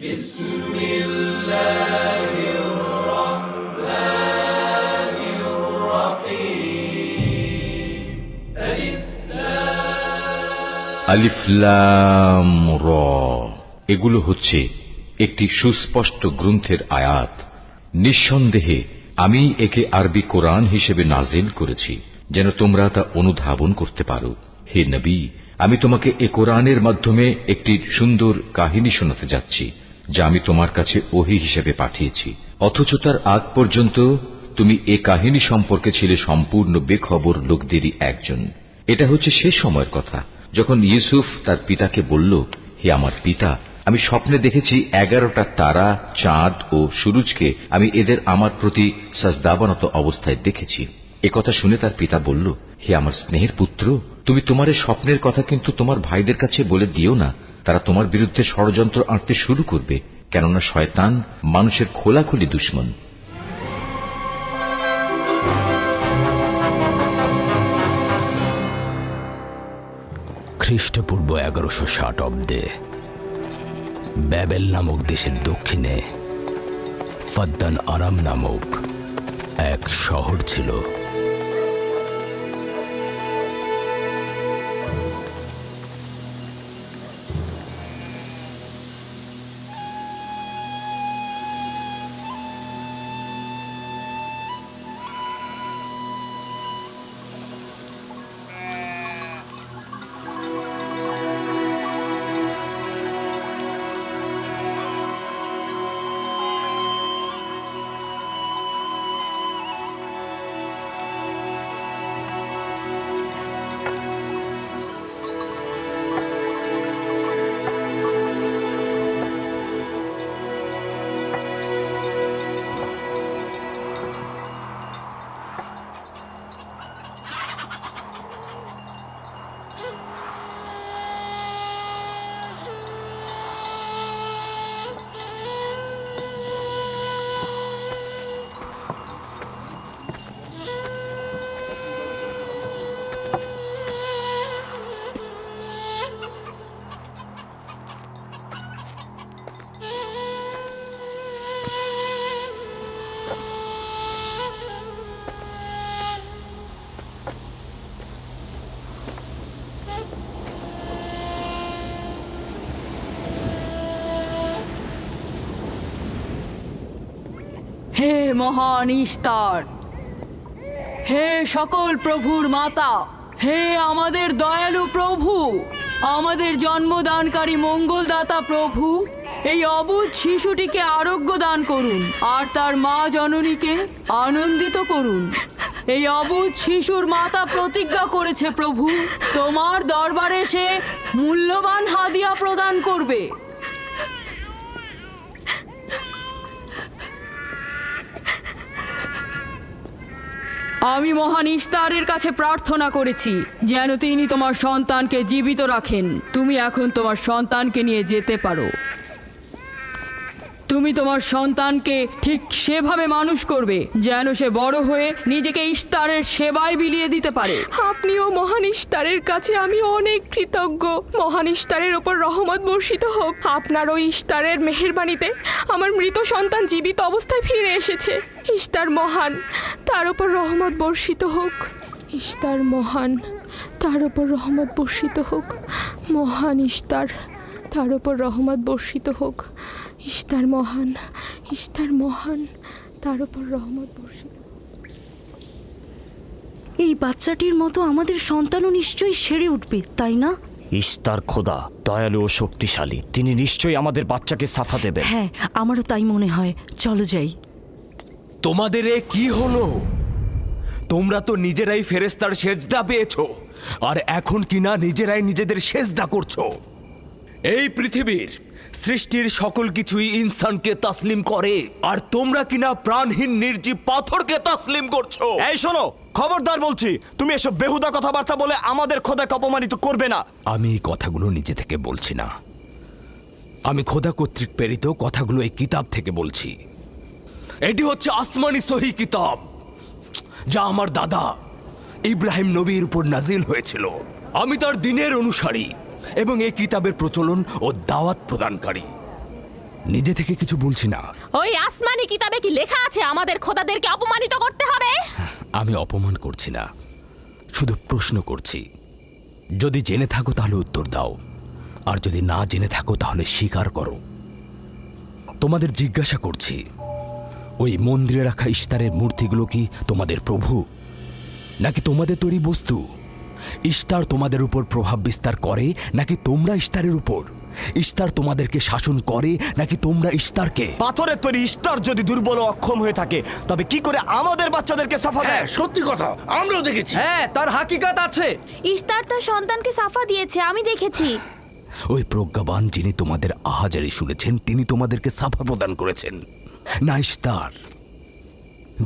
আলিফ লাম র, এগুলো হচ্ছে একটি সুস্পষ্ট গ্রন্থের আয়াত। নিঃসন্দেহে আমি একে আরবি কোরআন হিসেবে নাজিল করেছি যেন তোমরা তা অনুধাবন করতে পারো। হে নবী, আমি তোমাকে এ কোরআনের মাধ্যমে একটি সুন্দর কাহিনী শোনাতে যাচ্ছি যা আমি তোমার কাছে ওহী হিসেবে পাঠিয়েছি, অথচ তার আগ পর্যন্ত তুমি এ কাহিনী সম্পর্কে ছিলে সম্পূর্ণ বেখবর লোকদেরই একজন। এটা হচ্ছে সে সময়ের কথা যখন ইউসুফ তার পিতাকে বলল, হে আমার পিতা, আমি স্বপ্নে দেখেছি 11টা তারা, চাঁদ ও সূরজকে আমি এদের আমার প্রতি সাজদাবনত অবস্থায় দেখেছি। একথা শুনে তার পিতা বলল, হে আমার স্নেহের পুত্র, তুমি তোমার এই স্বপ্নের কথা কিন্তু তোমার ভাইদের কাছে বলে দিও না। তারা তোমার বিরুদ্ধে ষড়যন্ত্র আঁটতে শুরু করবে, কেননা শয়তান মানুষের খোলাখুলি দুশমন। খ্রিস্টপূর্ব 1160 অব্দে ব্যাবেল নামক দেশের দক্ষিণে ফাদ্দান আরাম নামক এক শহর ছিল। হে মহান ইস্তার, হে সকল প্রভুর মাতা, হে আমাদের দয়ালু প্রভু, আমাদের জন্মদানকারী মঙ্গলদাতা প্রভু, এই অবুঝ শিশুটিকে আরোগ্য দান করুন আর তার মা জননীকে আনন্দিত করুন। এই অবুঝ শিশুর মাতা প্রতিজ্ঞা করেছে প্রভু, তোমার দরবারে সে মূল্যবান হাদিয়া প্রদান করবে। আমি মহান ইস্তারের কাছে প্রার্থনা করেছি যেন তিনি তোমার সন্তানকে জীবিত রাখেন। তুমি এখন তোমার সন্তানকে নিয়ে যেতে পারো। তুমি তোমার সন্তানকে ঠিক সেভাবে মানুষ করবে যেন সে বড় হয়ে নিজেকে ইস্তারের সেবায় বিলিয়ে দিতে পারে। আপনিও মহান ইস্তারের কাছে আমি অনেক কৃতজ্ঞ। মহান ইস্তারের ওপর রহমত বর্ষিত হোক। আপনার ওই ইস্তারের মেহেরবানিতে আমার মৃত সন্তান জীবিত অবস্থায় ফিরে এসেছে। ইস্তার মহান, তার ওপর রহমত বর্ষিত হোক। ইস্তার মহান, তার ওপর রহমত বর্ষিত হোক। মহান ইস্তার, তার ওপর রহমত বর্ষিত হোক। ইস্তার মহান, ইস্তার মহান, তার ওপর রহমত বর্ষিত। এই বাচ্চাটির মতো আমাদের সন্তানও নিশ্চয়ই সেরে উঠবে, তাই না? ইস্তার খোদা দয়ালু ও শক্তিশালী, তিনি নিশ্চয়ই আমাদের বাচ্চাকে সাফা দেবেন। হ্যাঁ, আমারও তাই মনে হয়। চলো যাই। তোমাদের এ কি হলো? তোমরা তো নিজেরাই ফেরেশতার সেজদা পেয়েছো, আর এখন কিনা নিজেরাই নিজেদের সেজদা করছো। এই পৃথিবীর সৃষ্টির সকল কিছুই ইনসানকে তাসলিম করে, আর তোমরা কিনা প্রাণহীন নির্জীব পাথরকে তাসলিম করছো। এই শোনো, খবরদার বলছি, তুমি এসব বেহুদা কথাবার্তা বলে আমাদের খোদাকে অপমানিত করবে না। আমি এই কথাগুলো নিজে থেকে বলছি না, আমি খোদা কর্তৃক প্রেরিত কথাগুলো এই কিতাব থেকে বলছি। এটি হচ্ছে আসমানি সহি কিতাব, যা আমার দাদা ইব্রাহিম নবীর উপর নাজিল হয়েছিল। আমি তার দিনের অনুসারী এবং এই কিতাবের প্রচলন ও দাওয়াত প্রদানকারী। নিজে থেকে কিছু বলছি না। ওই আসমানি কিতাবে কি লেখা আছে আমাদের খোদাদেরকে অপমানিত করতে হবে? আমি অপমান করছি না, শুধু প্রশ্ন করছি। যদি জেনে থাকো তাহলে উত্তর দাও, আর যদি না জেনে থাকো তাহলে স্বীকার করো। তোমাদের জিজ্ঞাসা করছি, ওই মন্দিরে রাখা ইশতারের মূর্তিগুলো কি তোমাদের প্রভু, নাকি তোমাদের তৈরি বস্তু? ইশতার তোমাদের উপর প্রভাব বিস্তার করে নাকি তোমরা ইশতারের উপর? ইশতার তোমাদেরকে শাসন করে নাকি তোমরা ইশতারকে? পাথরের তৈরি ইস্তার যদি দুর্বল ও অক্ষম হয়ে থাকে, তবে কি করে আমাদের বাচ্চাদেরকে সাফা দেয়? সত্যি কথা, আমরাও দেখেছি। হ্যাঁ, তার হাকিকাত আছে। ইশতার তার সন্তানকে সাফা দিয়েছে, আমি দেখেছি। ওই প্রজ্ঞাবান যিনি তোমাদের আহাজারি শুনেছেন, তিনি তোমাদেরকে সাফা প্রদান করেছেন, না ইশতার।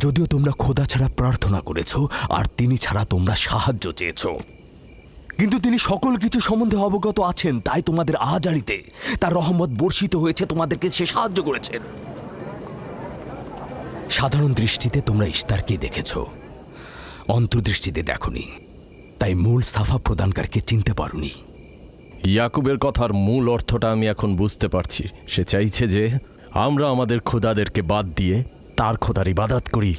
যদিও তোমরা খোদা ছাড়া প্রার্থনা করেছো আর তিনি ছাড়া তোমরা সাহায্য চেয়েছো, কিন্তু তিনি সকল কিছু সম্বন্ধে অবগত আছেন, তাই তোমাদের আহাজারিতে তার রহমত বর্ষিত হয়েছে, তোমাদেরকে সে সাহায্য করেছেন। সাধারণ দৃষ্টিতে তোমরা ইশতারকে দেখেছো, অন্তর্দৃষ্টিতে দেখোনি, তাই মূল সাফা প্রদানকারকে চিনতে পারোনি। ইয়াকুবের কথার মূল অর্থটা আমি এখন বুঝতে পারছি। সে চাইছে যে আমরা আমাদের খোদাদেরকে বাদ দিয়ে তার খোদার ইবাদত করি।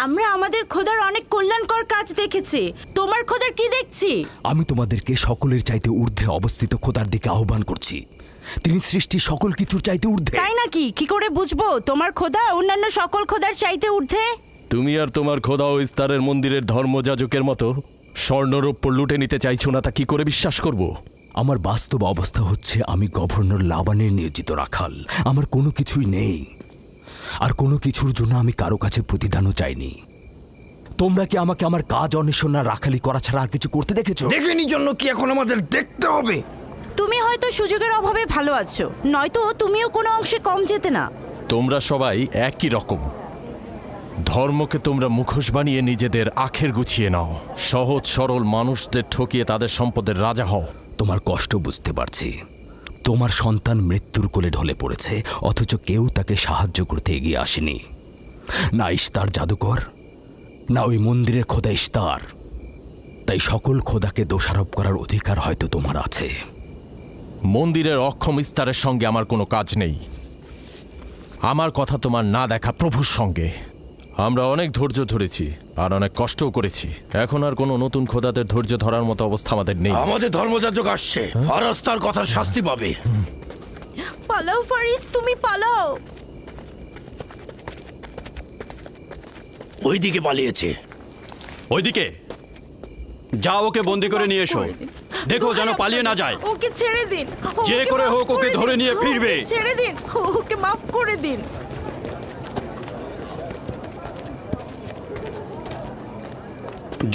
আমরা আমাদের খোদার অনেক কল্যাণকর কাজ দেখেছি, তোমার খোদার কি দেখছি? আমি তোমাদেরকে সকলের চাইতে ঊর্ধ্বে অবস্থিত খোদার দিকে আহ্বান করছি। তিনি সৃষ্টি সকল কিছুর চাইতে ঊর্ধ্বে। তাই নাকি? কি করে বুঝবো তোমার খোদা অন্যান্য সকল খোদার চাইতে ঊর্ধ্বে? তুমি আর তোমার খোদা ও ইস্তারের মন্দিরের ধর্মযাজকের মতো স্বর্ণরৌপ্য লুটে নিতে চাইছো না, তা কি করে বিশ্বাস করব? আমার বাস্তব অবস্থা হচ্ছে, আমি গভর্নর লাবানের নিয়োজিত রাখাল। আমার কোনো কিছুই নেই, আর কোনো কিছুর জন্য আমি কারো কাছে প্রতিদানও চাইনি। তোমরা কি আমাকে আমার কাজ অন্বেষণ আর রাখালি করা ছাড়া আর কিছু করতে দেখেছো? দেখেনি জন্য কি এখন আমাদের দেখতে হবে? তুমি হয়তো সুযোগের অভাবে ভালো আছো, নয়তো তুমিও কোনো অংশে কম যেতে না। তোমরা সবাই একই রকম। ধর্মকে তোমরা মুখোশ বানিয়ে নিজেদের আখের গুছিয়ে নাও, সহজ সরল মানুষদের ঠকিয়ে তাদের সম্পদের রাজা হও। তোমার কষ্ট বুঝতে পারছি। তোমার সন্তান মৃত্যুর কোলে ঢলে পড়েছে, অথচ কেউ তাকে সাহায্য করতে এগিয়ে আসেনি। না ইশতার জাদুকর, না ওই মন্দিরের খোদা ইশতার। তাই সকল খোদাকে দোষারোপ করার অধিকার হয়তো তোমার আছে। মন্দিরের অক্ষম ইস্তারের সঙ্গে আমার কোনো কাজ নেই। আমার কথা তোমার না দেখা প্রভুর সঙ্গে। আমরা অনেক ধৈর্য ধরেছি আর অনেক কষ্টও করেছি। এখন আর কোনো নতুন খোদাদের ধৈর্য ধরার মতো অবস্থা আমাদের নেই। আমাদের ধর্মযাজক আসছে, ফারাজ তার কথার শাস্তি পাবে। পালাও ফারিস, তুমি পালাও। ওইদিকে পালিয়েছে। ওইদিকে যাও, ওকে বন্দি করে নিয়ে এসো। দেখো যেন পালিয়ে না যায়। ওকে ছেড়ে দিন, যে ওকে করে মাফ হোক ওকে ধরে দিন, নিয়ে ফিরবে। ওকে ছেড়ে দিন, ওকে মাফ করে দিন।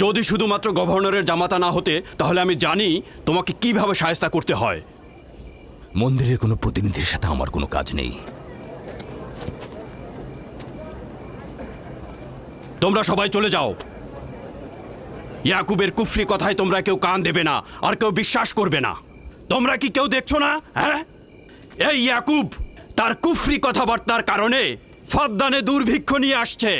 যদি শুধুমাত্র গভর্নরের জামাতা না হতে, তাহলে আমি জানি তোমাকে কিভাবে শায়েস্তা করতে হয়। মন্দিরের কোনো প্রতিনিধির সাথে আমার কোনো কাজ নেই। তোমরা সবাই চলে যাও। ইয়াকুবের কুফরি কথায় তোমরা কেউ কান দেবে না, আর কেউ বিশ্বাস করবে না। তোমরা কি কেউ দেখছো না? হ্যাঁ, এই ইয়াকুব তার কুফরি কথাবার্তার কারণে ফাদ্দানে দুর্ভিক্ষ নিয়ে আসছে।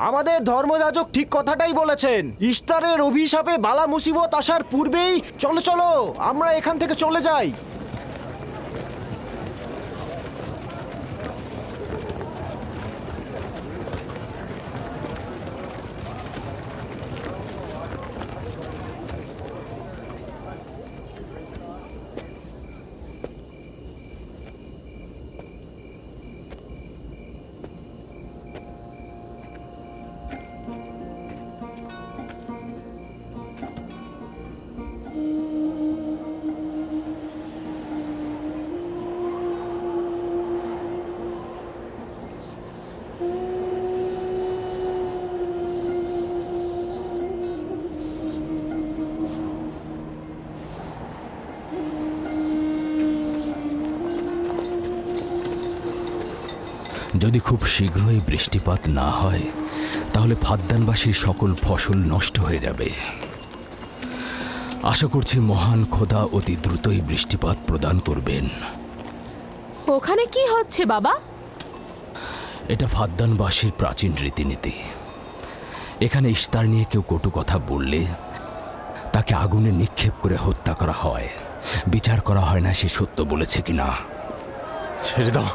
আমাদের ধর্মযাজক ঠিক কথাটাই বলেছেন। ইস্তারের অভিশাপে বালা মুসিবত আসার পূর্বেই চলো চলো আমরা এখান থেকে চলে যাই। যদি খুব শীঘ্রই বৃষ্টিপাত না হয়, তাহলে ফাদ্দানবাসীর সকল ফসল নষ্ট হয়ে যাবে। আশা করছি মহান খোদা অতি দ্রুতই বৃষ্টিপাত প্রদান করবেন। ওখানে কি হচ্ছে বাবা? এটা ফাদ্দানবাসীর প্রাচীন রীতিনীতি। এখানে ইশতার নিয়ে কেউ কটু কথা বললে তাকে আগুনে নিক্ষেপ করে হত্যা করা হয়। বিচার করা হয় না সে সত্য বলেছে কিনা। ছেড়ে দাও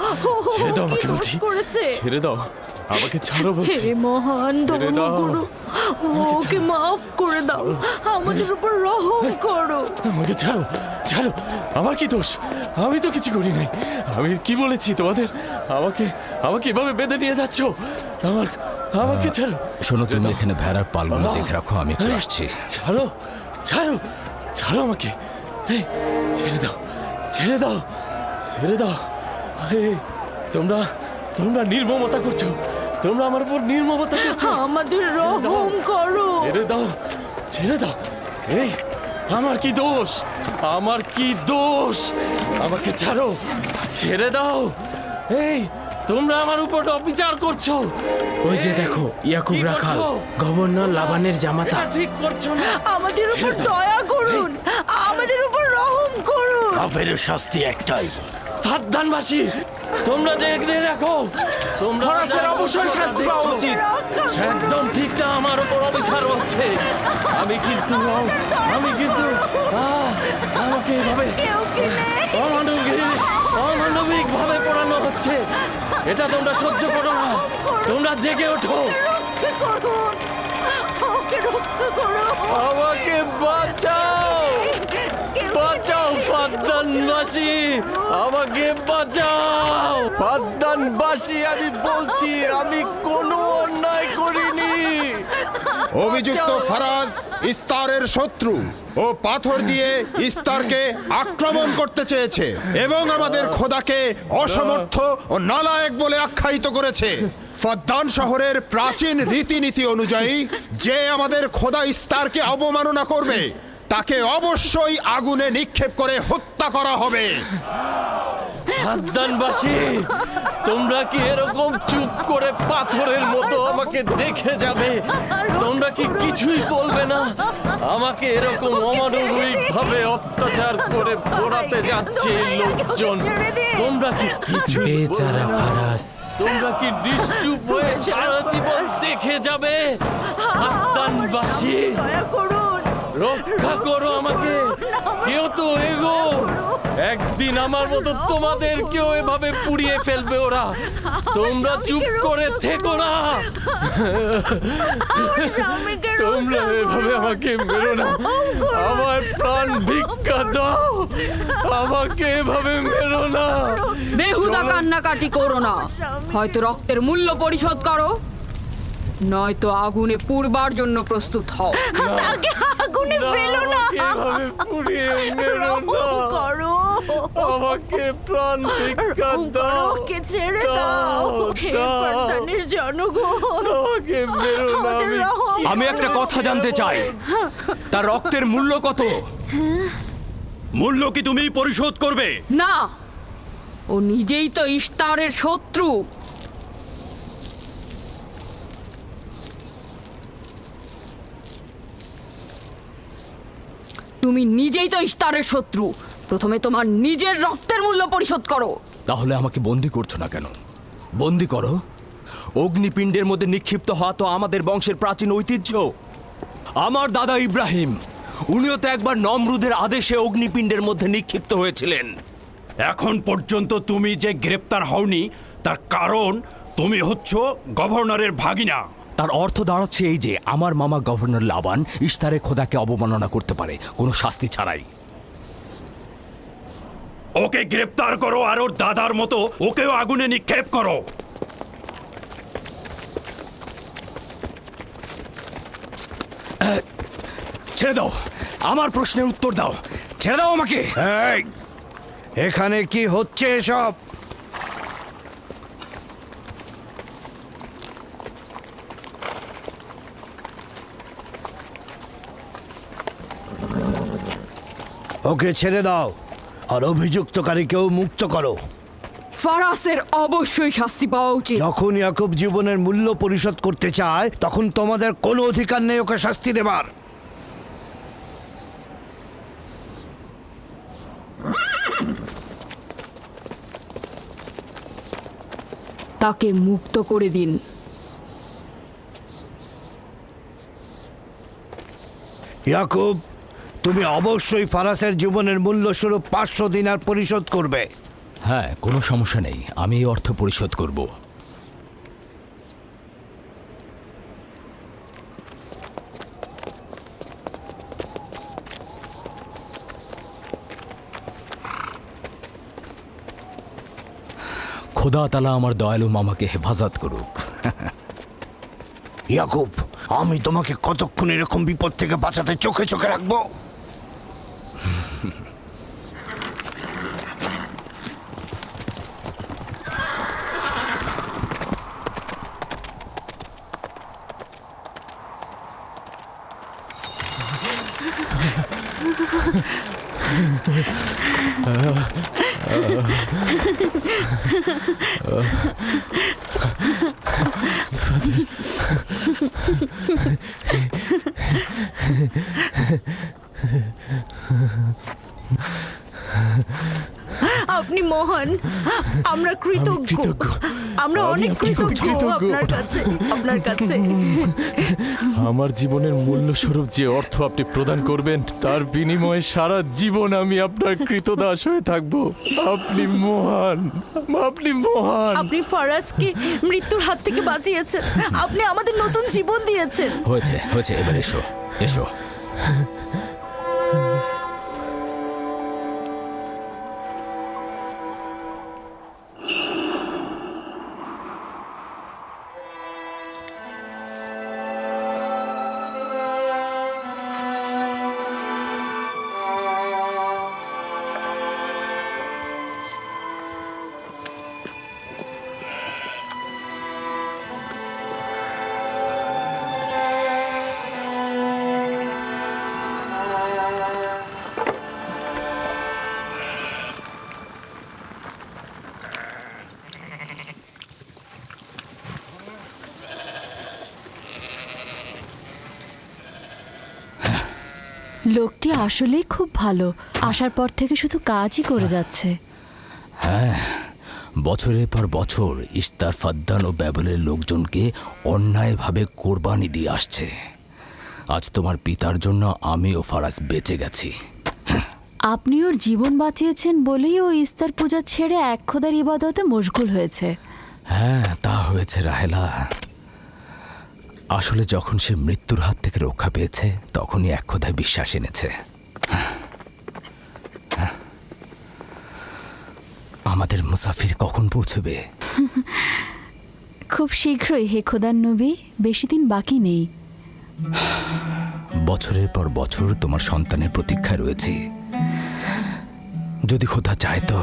ছেড়ে দাও আমাকে বলছি করেছে ছেড়ে দাও আমাকে ছাড়ো বলছি হে মহান ছেড়ে দাও। ধর্মগুরু ওকে মাফ করে দাও আমাদের উপর রহম করো আমাকে ছাড়ো ছাড়ো আমার কি দোষ আমি তো কিছু করি নাই আমি কি বলেছি তোমাদের আমাকে আমাকে এভাবে বেঁধে নিয়ে যাচ্ছ আমাকে ছাড়ো শোনো, তুমি এখানে ভেড়ার পালগুলো দেখে রাখো, আমি একটু আসছি। ছাড়ো ছাড়ো ছাড়ো আমাকে এই, ছেড়ে দাও ছেড়ে দাও ছেড়ে দাও এই, তোমরা তোমরা নির্মমতা করছো তোমরা আমার উপর নির্মমতা করছো আমাদের রহম করো ছেড়ে দাও ছেড়ে দাও এই আমার কি দোষ আমার কি দোষ আমাকে ছাড়ো ছেড়ে দাও এই তোমরা আমার উপর অবিচার করছো ওই যে দেখো ইয়াকুব কি রাখাল করছো? গভর্নর লাবানের জামাতা এটা ঠিক করছো না আমাদের উপর দয়া করুন আমাদের উপর রহম করুন কাফের শাস্তি একটাই। সাবধানবাসী তোমরা দেখে রাখো তোমরা অবশ্যই শাস্তি পাওয়া উচিত একদম ঠিক না আমার উপর অবিচার হচ্ছে আমি কিন্তু আমাকে এভাবে অমানবিক ভাবে পড়ানো হচ্ছে এটা তোমরা সহ্য করো না তোমরা জেগে ওঠো রক্ষা করুন ওকে রক্ষা করো আমাকে বাঁচাও বাঁচাও ফাদ্দানবাসী আমাকে বাঁচাও ফাদ্দানবাসী আমি বলছি আমি কোনো অন্যায় করিনি অভিযুক্ত ফারাজ ইস্তারের শত্রু ও পাথর দিয়ে ইস্তারকে আক্রমণ করতে চেয়েছে এবং আমাদের খোদাকে অসমর্থ ও নালায়েক বলে আখ্যায়িত করেছে। ফদ্দান শহরের প্রাচীন রীতিনীতি অনুযায়ী যে আমাদের খোদা ইস্তারকে অবমাননা করবে তাকে অবশ্যই আগুনে নিক্ষেপ করে হত্যা করা হবে। ফাদ্দানবাসী তোমরা কি এরকম চুপ করে পাথরের মতো আমাকে দেখে যাবে তোমরা কি কিছুই বলবে না আমাকে এরকম অমানবিক ভাবে অত্যাচার করে পোড়াতে যাচ্ছে এই লোকজন তোমরা কি কিছু বেচারা ফারাস তোমরা কি নিশ্চুপ হয়ে সারা জীবন দেখে যাবে ফাদ্দানবাসী দয়া করুন রক্ষা করো আমাকে কেউ তো এগো একদিন আমার মতো তোমাদের কেউ এভাবে পুড়িয়ে ফেলবে ওরা তোমরা চুপ করে থেকো না তোমরা এভাবে আমাকে মেরো না আমার প্রাণ ভিক্ষা দাও আমাকে এভাবে মেরো না বেহুদা কান্নাকাটি করো না হয়তো রক্তের মূল্য পরিশোধ করো নয়তো আগুনে পুড়বার জন্য প্রস্তুত হও তাকে আগুনে ফেলো না আমাকে এভাবে পুড়িয়ে মেরো না রহম করো আমাকে প্রাণ ভিক্ষা রহম করো দাও ওকে ছেড়ে দাও হে দাও। ফরদানের জনগণ আমাকে মেরো না আমাদের রহম আমি একটা কথা জানতে চাই, তার রক্তের মূল্য কত? মূল্য কি তুমি পরিশোধ করবে? না ও নিজেই তো ইস্তারের শত্রু তুমি নিজেই তো ইস্তারের শত্রু প্রথমে তোমার নিজের রক্তের মূল্য পরিশোধ করো তাহলে আমাকে বন্দি করছো না কেন? বন্দি করো। অগ্নিপিণ্ডের মধ্যে নিক্ষিপ্ত হওয়া তো আমাদের বংশের প্রাচীন ঐতিহ্য। আমার দাদা ইব্রাহিম উনিও তো একবার নমরুদের আদেশে অগ্নিপিণ্ডের মধ্যে নিক্ষিপ্ত হয়েছিলেন। এখন পর্যন্ত তুমি যে গ্রেপ্তার হওনি তার কারণ তুমি হচ্ছ গভর্নরের ভাগিনা। তার অর্থ দাঁড়াচ্ছে এই যে আমার মামা গভর্নর লাবান ইস্তারের খোদাকে অবমাননা করতে পারে কোনো শাস্তি ছাড়াই। ওকে গ্রেপ্তার করো আর ওর দাদার মতো ওকেও আগুনে নিক্ষেপ করো। ছেড়ে দাও, আমার প্রশ্নের উত্তর দাও, ছেড়ে দাও আমাকে। এই, এখানে কি হচ্ছে এসব? ওকে ছেড়ে দাও আর অভিযুক্তকারীকেও মুক্ত করো। ফারাসের অবশ্যই শাস্তি পাওয়া উচিত যখন ইয়াকুব জীবনের মূল্য পরিশোধ করতে চায় তখন তোমাদের কোনো অধিকার নেই ওকে শাস্তি দেবার। তাকে মুক্ত করে দিন ইয়াকুব, তুমি অবশ্যই ফারাসের জীবনের মূল্য স্বরূপ 500 দিনার পরিশোধ করবে। হ্যাঁ, কোনো সমস্যা নেই, আমি এই অর্থ পরিশোধ করব। খোদা তাআলা আমার দয়ালু মামাকে হেফাজত করুক। ইয়াকুব, আমি তোমাকে কতক্ষণ এরকম বিপদ থেকে বাঁচাতে চোখে চোখে রাখবো? আপনি মহান, আমরা কৃতজ্ঞ, আমরা অনেক কৃতজ্ঞ আপনার কাছে, আপনার কাছে। আমার জীবনের মূল্য স্বরূপ যে অর্থ আপনি প্রদান করবেন তার বিনিময়ে সারা জীবন আমি আপনার কৃতদাস হয়ে থাকব। আপনি মহান, আপনি মহান। আপনি ফারাজকে মৃত্যুর হাত থেকে বাঁচিয়েছেন, আপনি আমাদের নতুন জীবন দিয়েছেন। হয়েছে হয়েছে, এবার এসো এসো। লোকটি আসলেই খুব ভালো, আসার পর থেকে শুধু কাজই করে যাচ্ছে। হ্যাঁ, বছরের পর বছর ইস্তার, ফাদ্দান ও ব্যাবলের লোকজনকে অন্যায়ভাবে কোরবানি দিয়ে আসছে। আজ তোমার পিতার জন্য আমি ও ফারাজ বেঁচে গেছি। আপনি ওর জীবন বাঁচিয়েছেন বলেই ও ইস্তার পূজা ছেড়ে এক খোদার ইবাদতে মশগুল হয়েছে। হ্যাঁ, তা হয়েছে রাহেলা। আসলে যখন সে মৃত্যুর হাত থেকে রক্ষা পেয়েছে তখনই এক খোদায় বিশ্বাস এনেছে। আমাদের মুসাফির কখন পৌঁছবে? খুব শীঘ্রই হে খোদার নবী, বেশি দিন বাকি নেই। বছরের পর বছর তোমার সন্তানের প্রতীক্ষায় রয়েছি। যদি খোদা চায় তো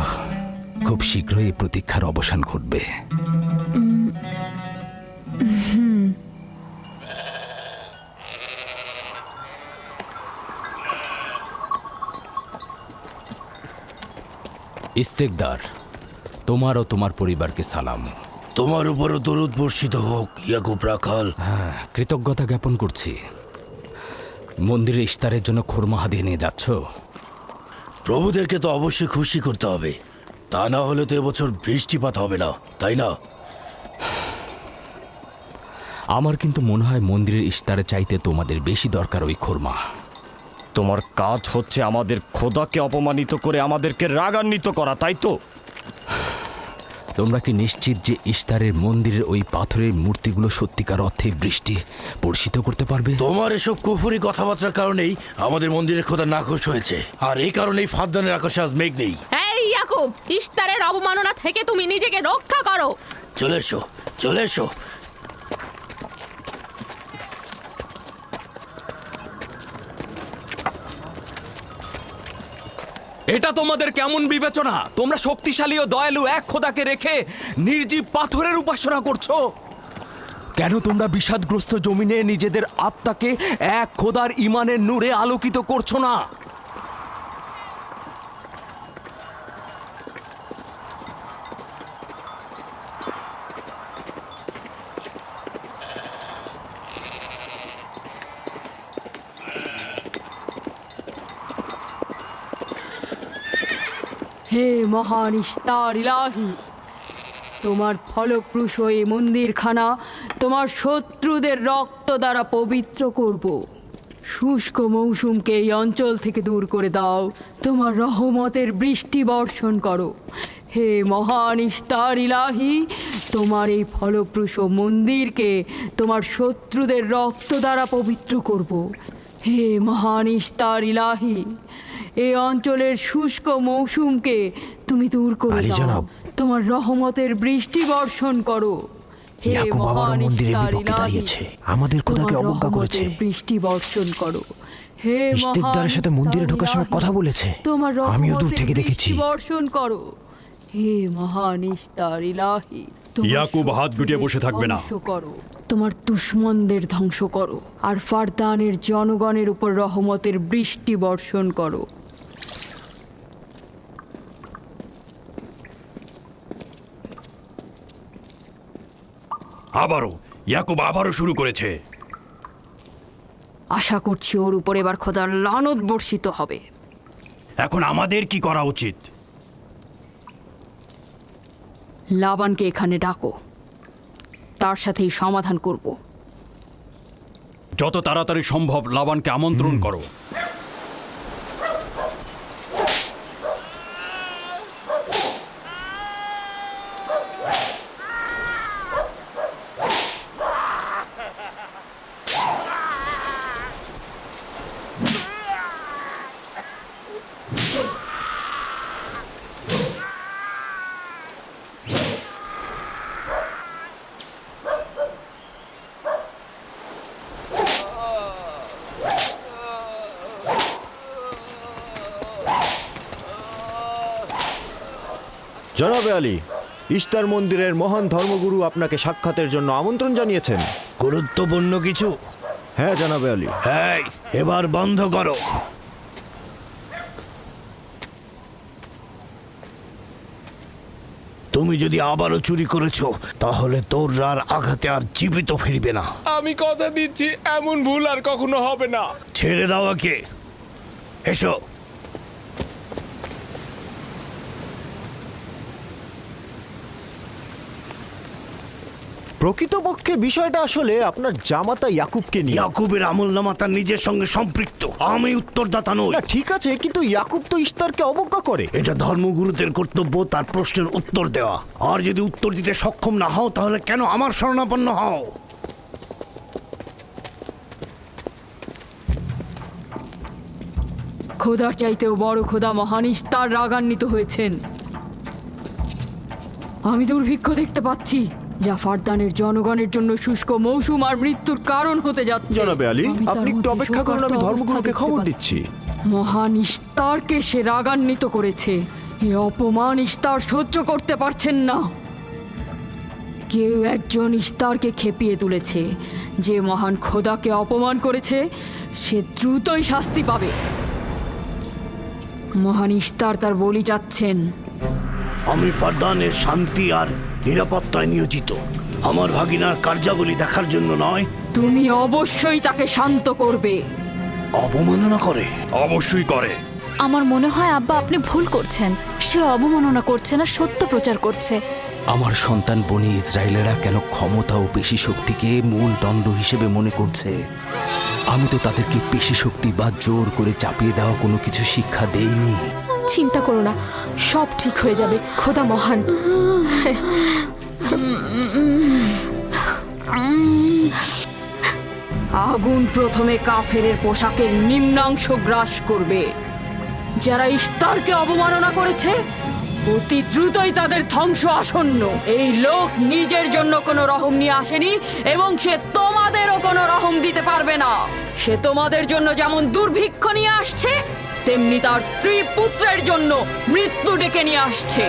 খুব শীঘ্রই এই প্রতীক্ষার অবসান ঘটবে। ইস্তেকদার, তোমার ও তোমার পরিবারকে সালাম। তোমার উপরও দরুদ বর্ষিত হোক ইয়াকুব রাখাল। হ্যাঁ, কৃতজ্ঞতা জ্ঞাপন করছি। মন্দিরে ইস্তারের জন্য খোরমা হাদিয়ে নিয়ে যাচ্ছ? প্রভুদেরকে তো অবশ্যই খুশি করতে হবে, তা না হলে তো এবছর বৃষ্টিপাত হবে না, তাই না? আমার কিন্তু মনে হয় মন্দিরের ইস্তারে চাইতে তোমাদের বেশি দরকার ওই খোরমা। তোমার কাজ হচ্ছে আমাদের খোদাকে অপমানিত করে আমাদেরকে রাগান্বিত করা, তাই তো? তোমরা কি নিশ্চিত যে ইস্তারের মন্দিরের ওই পাথরের মূর্তিগুলো সত্যিকার অর্থে বৃষ্টি বর্ষিত করতে পারবে? তোমার এসব কুফুরি কথাবার্তার কারণেই আমাদের মন্দিরের খোদা নাখোশ হয়েছে, আর এই কারণেই ফাদ্দানের আকাশে আজ মেঘ নেই। এই ইয়াকুব, ইস্তারের অবমাননা থেকে তুমি নিজেকে রক্ষা করো। চলে এসো, চলে এসো। এটা তোমাদের কেমন বিবেচনা? তোমরা শক্তিশালী ও দয়ালু এক খোদাকে রেখে নির্জীব পাথরের উপাসনা করছো। কেন তোমরা বিষাদগ্রস্ত জমিনে নিজেদের আত্মাকে এক খোদার ঈমানের নূরে আলোকিত করছো না? হে মহান ইস্তার ইলাহি, তোমার ফলপ্রসূ এই মন্দিরখানা তোমার শত্রুদের রক্ত দ্বারা পবিত্র করব। শুষ্ক মৌসুমকে এই অঞ্চল থেকে দূর করে দাও, তোমার রহমতের বৃষ্টি বর্ষণ করো। হে মহান ইস্তার ইলাহি, তোমার এই ফলপ্রসূ মন্দিরকে তোমার শত্রুদের রক্ত দ্বারা পবিত্র করব। হে মহান ইস্তার ইলাহি, এই অঞ্চলের শুষ্ক মৌসুমকে তুমি দূর করে আলী দাও। জনাব। তোমার রহমতের বৃষ্টি বর্ষণ করো। হে ইয়াকুব আবারও মহান মন্দিরের ইস্তার বিপক্ষে ইলাহি, দাঁড়িয়েছে। আমাদের খোদাকে তোমার অবজ্ঞা করেছে। রহমতের বৃষ্টি বর্ষণ করো। হে ইশতেকদারের সাথে মন্দিরে ঢোকার সময় কথা বলেছে। তোমার আমিও দূর রহমতের থেকে দেখেছি। বৃষ্টি বর্ষণ করো। হে মহান ইস্তার ইলাহি, তোমার ইয়াকুব হাত গুটিয়ে বসে থাকবে না। ধ্বংস করো, তোমার দুশমনদের ধ্বংস করো, আর ফারদানের জনগণের উপর রহমতের বৃষ্টি বর্ষণ করো। আবারও শুরু করেছে। আশা করছি ওর উপর এবার খোদার লানত বর্ষিত হবে। এখন আমাদের কি করা উচিত? লাবানকে এখানে ডাকো, তার সাথেই সমাধান করব। যত তাড়াতাড়ি সম্ভব লাবানকে আমন্ত্রণ করো। জনাবে আলী, ইস্তার মন্দিরের মহান ধর্মগুরু আপনাকে সাক্ষাতের জন্য আমন্ত্রণ জানিয়েছেন। গুরুত্বপূর্ণ কিছু? হ্যাঁ জনাবে আলী। হ্যাঁ, এবার বন্ধ করো। তুমি যদি আবারও চুরি করেছো, তাহলে তোর আর আঘাতে আর জীবিত ফিরবে না। আমি কথা দিচ্ছি এমন ভুল আর কখনো হবে না। ছেড়ে দাও একে। এসো। প্রকৃতপক্ষে বিষয়টা আসলে আপনার জামাতা ইয়াকুবকে নিয়ে। ইয়াকুবের আমলনামা তার নিজের সঙ্গে সম্পৃক্ত। আমি উত্তরদাতা নই। না ঠিক আছে, কিন্তু ইয়াকুব তো ইস্তারকে অবজ্ঞা করে। এটা ধর্মগুরুদের কর্তব্য তার প্রশ্নের উত্তর দেওয়া। আর যদি উত্তর দিতে সক্ষম না হও, তাহলে কেন আমার শরণাপন্ন হও? খোদার চাইতেও বড় খোদা মহান ইস্তার রাগান্বিত হয়েছেন। আমি দুর্ভিক্ষ দেখতে পাচ্ছি, যা ফারদানের জনগণের জন্য শুষ্ক মৌসুম আর মৃত্যুর কারণ হতে যাচ্ছে। জনাবে আলী, আমি তার আপনি একটু মধ্যে অপেক্ষা করুন, আমি শোকার্ত ধর্মগুরুকে অবস্থা খবর দেখতে দিচ্ছি। মহান ইস্তারকে সে রাগান্বিত করেছে। এ অপমান ইস্তার সহ্য করতে পারছেন না। কেউ একজন ইস্তারকে খেপিয়ে তুলেছে। যে মহান খোদাকে অপমান করেছে, সে দ্রুতই শাস্তি পাবে। মহান ইস্তার তার বলি যাচ্ছেন। আমি ফারদানের শান্তি আর নিরাপত্তায় নিয়োজিত। আমার ভাগিনার কার্যাবলী দেখার জন্য নয়। তুমি অবশ্যই তাকে শান্ত করবে। অবমাননা করে? অবশ্যই করে। আমার মনে হয় আব্বা আপনি ভুল করছেন। সে অবমাননা করছে না, সত্য প্রচার করছে। আমার সন্তান বনি ইসরায়েলেরা কেন ক্ষমতা ও পেশি শক্তিকে মূল দণ্ড হিসেবে মনে করছে? আমি তো তাদেরকে পেশি শক্তি বা জোর করে চাপিয়ে দেওয়া কোনো কিছু শিক্ষা দেইনি। চিন্তা করো না, সব ঠিক হয়ে যাবে। খোদা মহান। আগুন প্রথমে কাফেরের পোশাকের নিম্নাংশ গ্রাস করবে। যারা ইস্তারকে অবমাননা করেছে, অতি দ্রুতই তাদের ধ্বংস আসন্ন। এই লোক নিজের জন্য কোনো রহম নিয়ে আসেনি, এবং সে তোমাদেরও কোনো রহম দিতে পারবে না। সে তোমাদের জন্য যেমন দুর্ভিক্ষ নিয়ে আসছে, তেমনি তার স্ত্রী পুত্রের জন্য মৃত্যু ডেকে নিয়ে আসছে।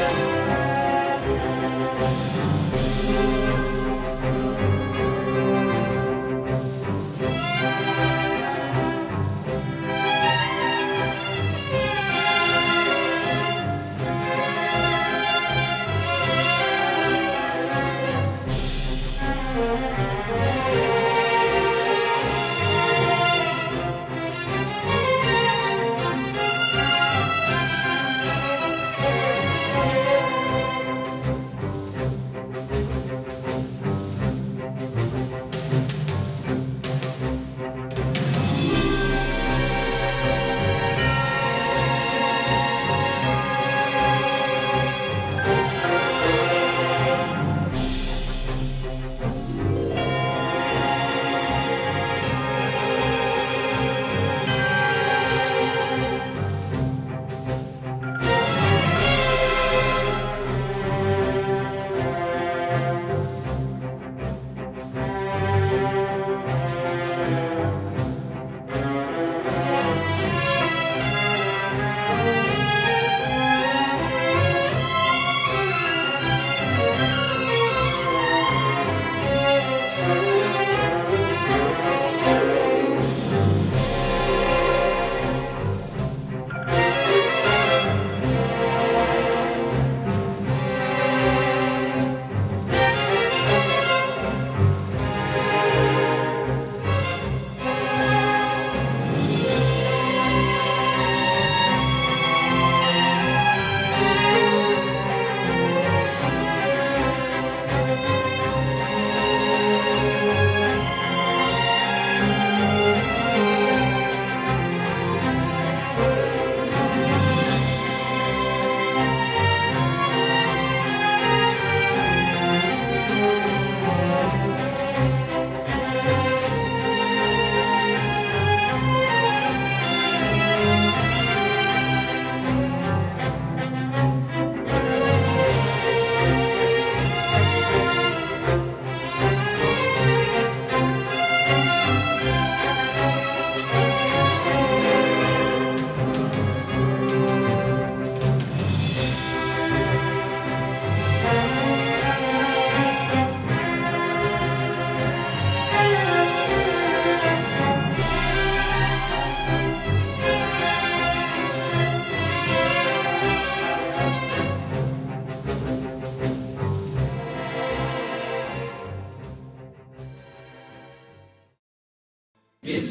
আলিফ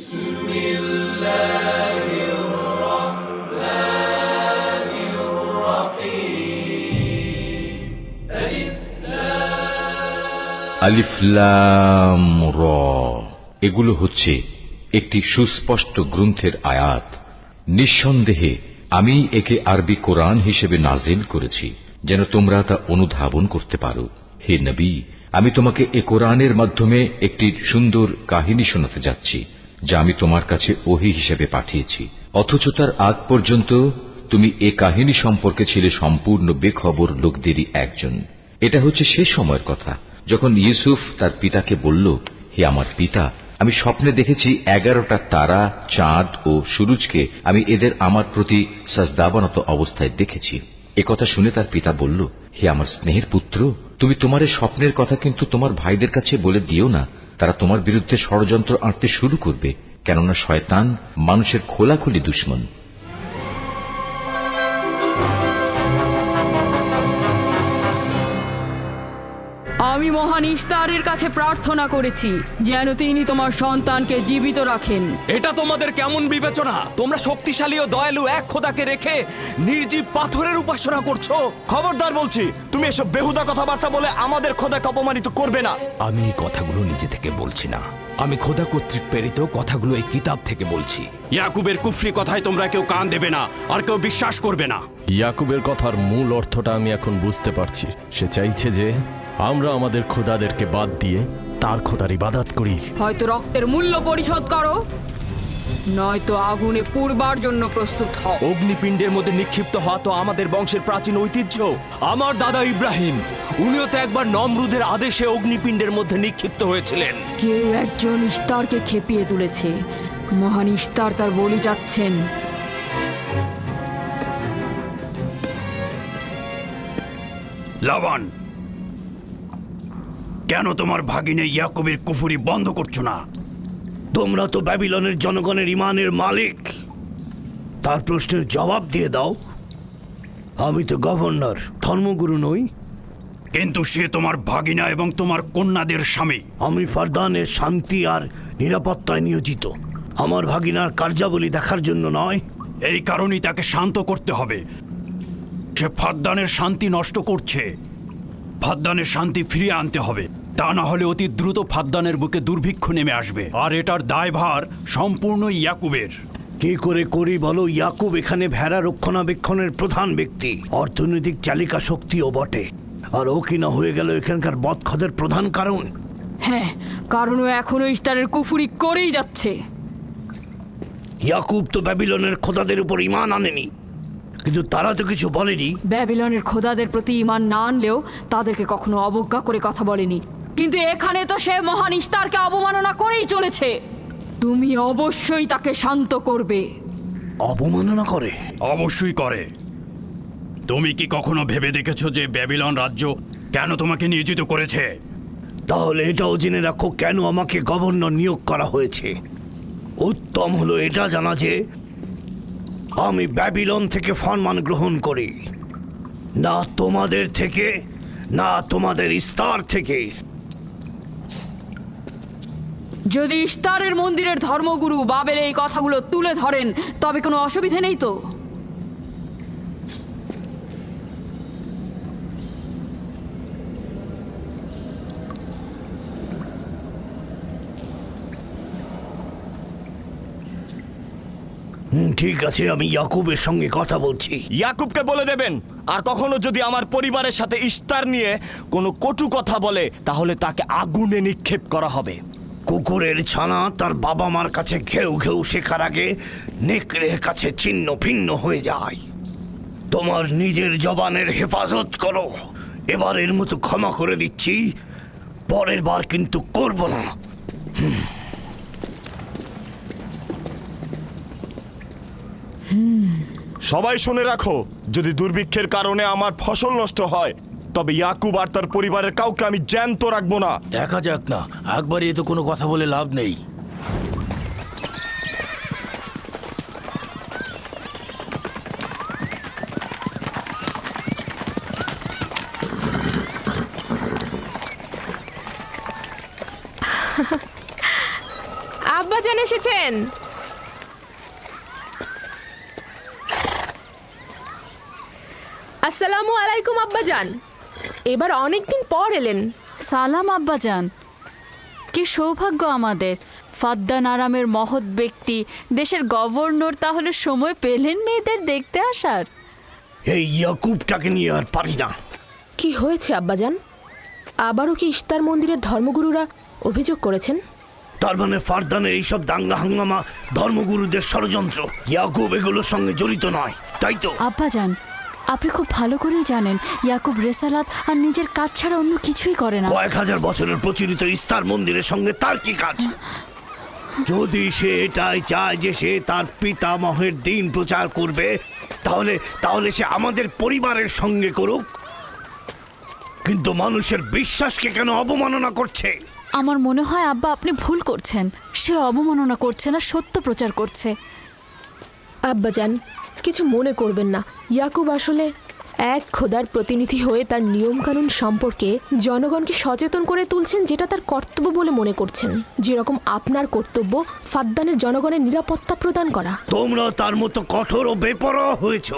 লাম র, এগুলো হচ্ছে একটি সুস্পষ্ট গ্রন্থের আয়াত। নিঃসন্দেহে আমি একে আরবি কোরআন হিসেবে নাজিল করেছি, যেন তোমরা তা অনুধাবন করতে পারো। হে নবী, আমি তোমাকে এ কোরআনের মাধ্যমে একটি সুন্দর কাহিনী শোনাতে যাচ্ছি, যা আমি তোমার কাছে ওহী হিসেবে পাঠিয়েছি। অথচ তার আগ পর্যন্ত তুমি এ কাহিনী সম্পর্কে ছিলে সম্পূর্ণ বেখবর লোকদেরই একজন। এটা হচ্ছে সে সময়ের কথা যখন ইউসুফ তার পিতাকে বলল, হে আমার পিতা, আমি স্বপ্নে দেখেছি 11টা তারা, চাঁদ ও সূরজকে আমি এদের আমার প্রতি সাজদাবানত অবস্থায় দেখেছি। একথা শুনে তার পিতা বলল, হে আমার স্নেহের পুত্র, তুমি তোমার এই স্বপ্নের কথা কিন্তু তোমার ভাইদের কাছে বলে দিও না। তারা তোমার বিরুদ্ধে ষড়যন্ত্র আঁটতে শুরু করবে, কেননা শয়তান মানুষের খোলাখুলি দুশমন। আমি মহান ইশতারের কাছে প্রার্থনা করেছি যেন তিনি তোমার সন্তানকে জীবিত রাখেন। এটা তোমাদের কেমন বিবেচনা? তোমরা শক্তিশালী ও দয়ালু এক খোদাকে রেখে নির্জীব পাথরের উপাসনা করছো। খবরদার বলছি, তুমি এসব বেহুদা কথাবার্তা বলে আমাদের খোদাকে অপমানিত করবে না। আমি এই কথাগুলো নিজে থেকে বলছি না, আমি খোদা কর্তৃক প্রেরিত কথাগুলো এই কিতাব থেকে বলছি। ইয়াকুবের কুফরি কথায় তোমরা কেউ কান দেবে না আর কেউ বিশ্বাস করবে না। ইয়াকুবের কথার মূল অর্থটা আমি এখন বুঝতে পারছি। সে চাইছে যে আমরা আমাদের খোদাদেরকে বাদ দিয়ে তার খোদার ইবাদত করি। হয়তো রক্তের মূল্য পরিশোধ করো, নয়তো আগুনে পুড়বার জন্য প্রস্তুত হও। অগ্নিপিণ্ডের মধ্যে নিক্ষিপ্ত হওয়া তো আমাদের বংশের প্রাচীন ঐতিহ্য। আমার দাদা ইব্রাহিম, উনিও তো একবার নমরুদের আদেশে অগ্নিপিণ্ডের মধ্যে নিক্ষিপ্ত হয়েছিলেন। কেউ একজন ইশতারকে খেপিয়ে তুলেছে। মহান ইশতার তার বলি যাচ্ছেন। লাবান, কেন তোমার ভাগিনে ইয়াকুবের কুফরি বন্ধ করছো না? তোমরা তো ব্যাবিলনের জনগণের ইমানের মালিক, তার প্রশ্নের জবাব দিয়ে দাও। আমি তো গভর্নর, ধর্মগুরু নই। কিন্তু সে তোমার ভাগিনা এবং তোমার কন্যাদের স্বামী। আমি ফারদানের শান্তি আর নিরাপত্তায় নিয়োজিত, আমার ভাগিনার কার্যাবলী দেখার জন্য নয়। এই কারণেই তাকে শান্ত করতে হবে। সে ফাদ্দানের শান্তি নষ্ট করছে। ফাদ্দানের শান্তি ফিরিয়ে আনতে হবে, তা না হলে অতি দ্রুত ফাদ্দানের বুকে দুর্ভিক্ষ নেমে আসবে, আর এটার দায়ভার সম্পূর্ণ ইয়াকুবের। কি করে করি বলো? ইয়াকুব এখানে ভেড়া রক্ষণাবেক্ষণের প্রধান ব্যক্তি, অর্থনৈতিক চালিকা শক্তিও বটে, আর ও কিনা হয়ে গেল এখানকার বদখদের প্রধান কারণ। হ্যাঁ, কারণ ও এখনো ইশতারের কুফরি করেই যাচ্ছে। ইয়াকুব তো ব্যাবিলনের খোদাদের উপর ঈমান আনেনি, কিন্তু তারা তো কিছু বলেনি। ব্যাবিলনের খোদাদের প্রতি ঈমান না আনলেও তাদেরকে কখনো অবজ্ঞা করে কথা বলেনি। কিন্তু এখানে তো সে মহান ইশতারকে অবমাননা করেই চলেছে। তুমি অবশ্যই তাকে শান্ত করবে। অবমাননা করে? অবশ্যই করে। তুমি কি কখনো ভেবে দেখেছো যে ব্যাবিলন রাজ্য কেন তোমাকে নিয়োজিত করেছে? তাহলে এটাও জেনে রাখো কেন আমাকে গভর্নর নিয়োগ করা হয়েছে। উত্তম হলো এটা জানা যে আমি ব্যাবিলন থেকে ফরমান গ্রহণ করি, না তোমাদের থেকে, না তোমাদের ইস্তার থেকে। যদি ইশতারের মন্দিরের ধর্মগুরু বাবেল এই কথাগুলো তুলে ধরেন তবে কোনো অসুবিধা নেই তো? ঠিক আছে, আমি ইয়াকুবের সঙ্গে কথা বলছি। ইয়াকুবকে বলে দেবেন, আর কখনো যদি আমার পরিবারের সাথে ইশতার নিয়ে কোনো কটু কথা বলে তাহলে তাকে আগুনে নিক্ষেপ করা হবে। কুকুরের ছানা তার বাবা মার কাছে ঘেউ ঘেউ শেখার আগে নেকড়ের কাছে ছিন্ন ভিন্ন হয়ে যায়। তোমার নিজের জবানের হেফাজত করো। এবারের মতো ক্ষমা করে দিচ্ছি, পরের বার কিন্তু করব না। সবাই শুনে রাখো, যদি দুর্ভিক্ষের কারণে আমার ফসল নষ্ট হয় তবে ইয়াকুব আর তার পরিবারের কাউকে আমি জ্যান্ত রাখবো না। দেখা যাক না, একবারই তো কোনো কথা বলে লাভ নেই। আব্বা আব্বাজান এসেছেন। আসসালামু আলাইকুম আব্বাজান, এবার অনেকদিন পর এলেন। সালাম আব্বাজান। কি সৌভাগ্য আমাদের, ফাদ্দান আরামের মহৎ ব্যক্তি দেশের গভর্নর তাহলে সময় পেলেন মেয়েদের দেখতে আসার। এই ইয়াকুবটাকে নিয়ে আর পারি না। কি হয়েছে আব্বাজান? আবারও কি ইস্তার মন্দিরের ধর্মগুরুরা অভিযোগ করেছেন? তার মানে ফারদানের এইসব দাঙ্গা হাঙ্গামা ধর্মগুরুদের ষড়যন্ত্র। ইয়াকুব এগুলোর সঙ্গে জড়িত নয়, তাই তো? আব্বাজান, আপনি খুব ভালো করেই জানেন ইয়াকুব রেসালাত আর নিজের কাজ ছাড়া অন্য কিছুই করে না। কয়েক হাজার বছরের প্রচলিত ইস্তার মন্দিরের সঙ্গে তার কি কাজ? যদি সে এটাই চায় যে সে তার পিতামহের দিন প্রচার করবে, তাহলে সে আমাদের পরিবারের সঙ্গে করুক। কিন্তু মানুষের বিশ্বাসকে কেন অবমাননা করছে? আমার মনে হয় আব্বা আপনি ভুল করছেন। সে অবমাননা করছে না, সত্য প্রচার করছে। আব্বাজান, কিছু মনে করবেন না। ইয়াকুব আসলে এক খোদার প্রতিনিধি হয়ে তার নিয়মকানুন সম্পর্কে জনগণকে সচেতন করে তুলছেন, যেটা তার কর্তব্য বলে মনে করছেন। যেরকম আপনার কর্তব্য ফাদ্দানের জনগণের নিরাপত্তা প্রদান করা। তোমরা তার মতো কঠোর ও বেপরোয়া হয়েছ।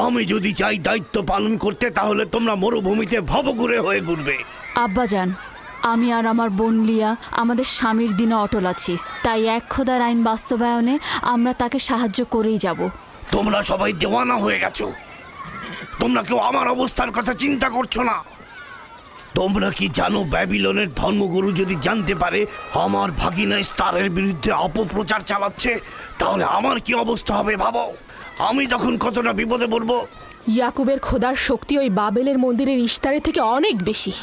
আমি যদি চাই দায়িত্ব পালন করতে, তাহলে তোমরা মরুভূমিতে ভবঘুরে হয়ে ঘুরবে। আব্বাজান, আমি আর আমার বোন লিয়া আমাদের স্বামীর দিনে অটল আছি, তাই এক খোদার আইন বাস্তবায়নে আমরা তাকে সাহায্য করেই যাব। তোমরা সবাই দেওয়ানা হয়ে গেছো। তোমরা কেউ আমার অবস্থার কথা চিন্তা করছো না। তোমরা কি জানো, ব্যাবিলনের ধর্মগুরু যদি জানতে পারে আমার ভাগিনা ইস্তারের বিরুদ্ধে অপপ্রচার চালাচ্ছে, তাহলে আমার কি অবস্থা হবে ভাবো। আমি তখন কতটা বিপদে পড়বো। ইয়াকুবের খোদার শক্তি ওই বাবেলের মন্দিরের ইস্তারের থেকে অনেক বেশি।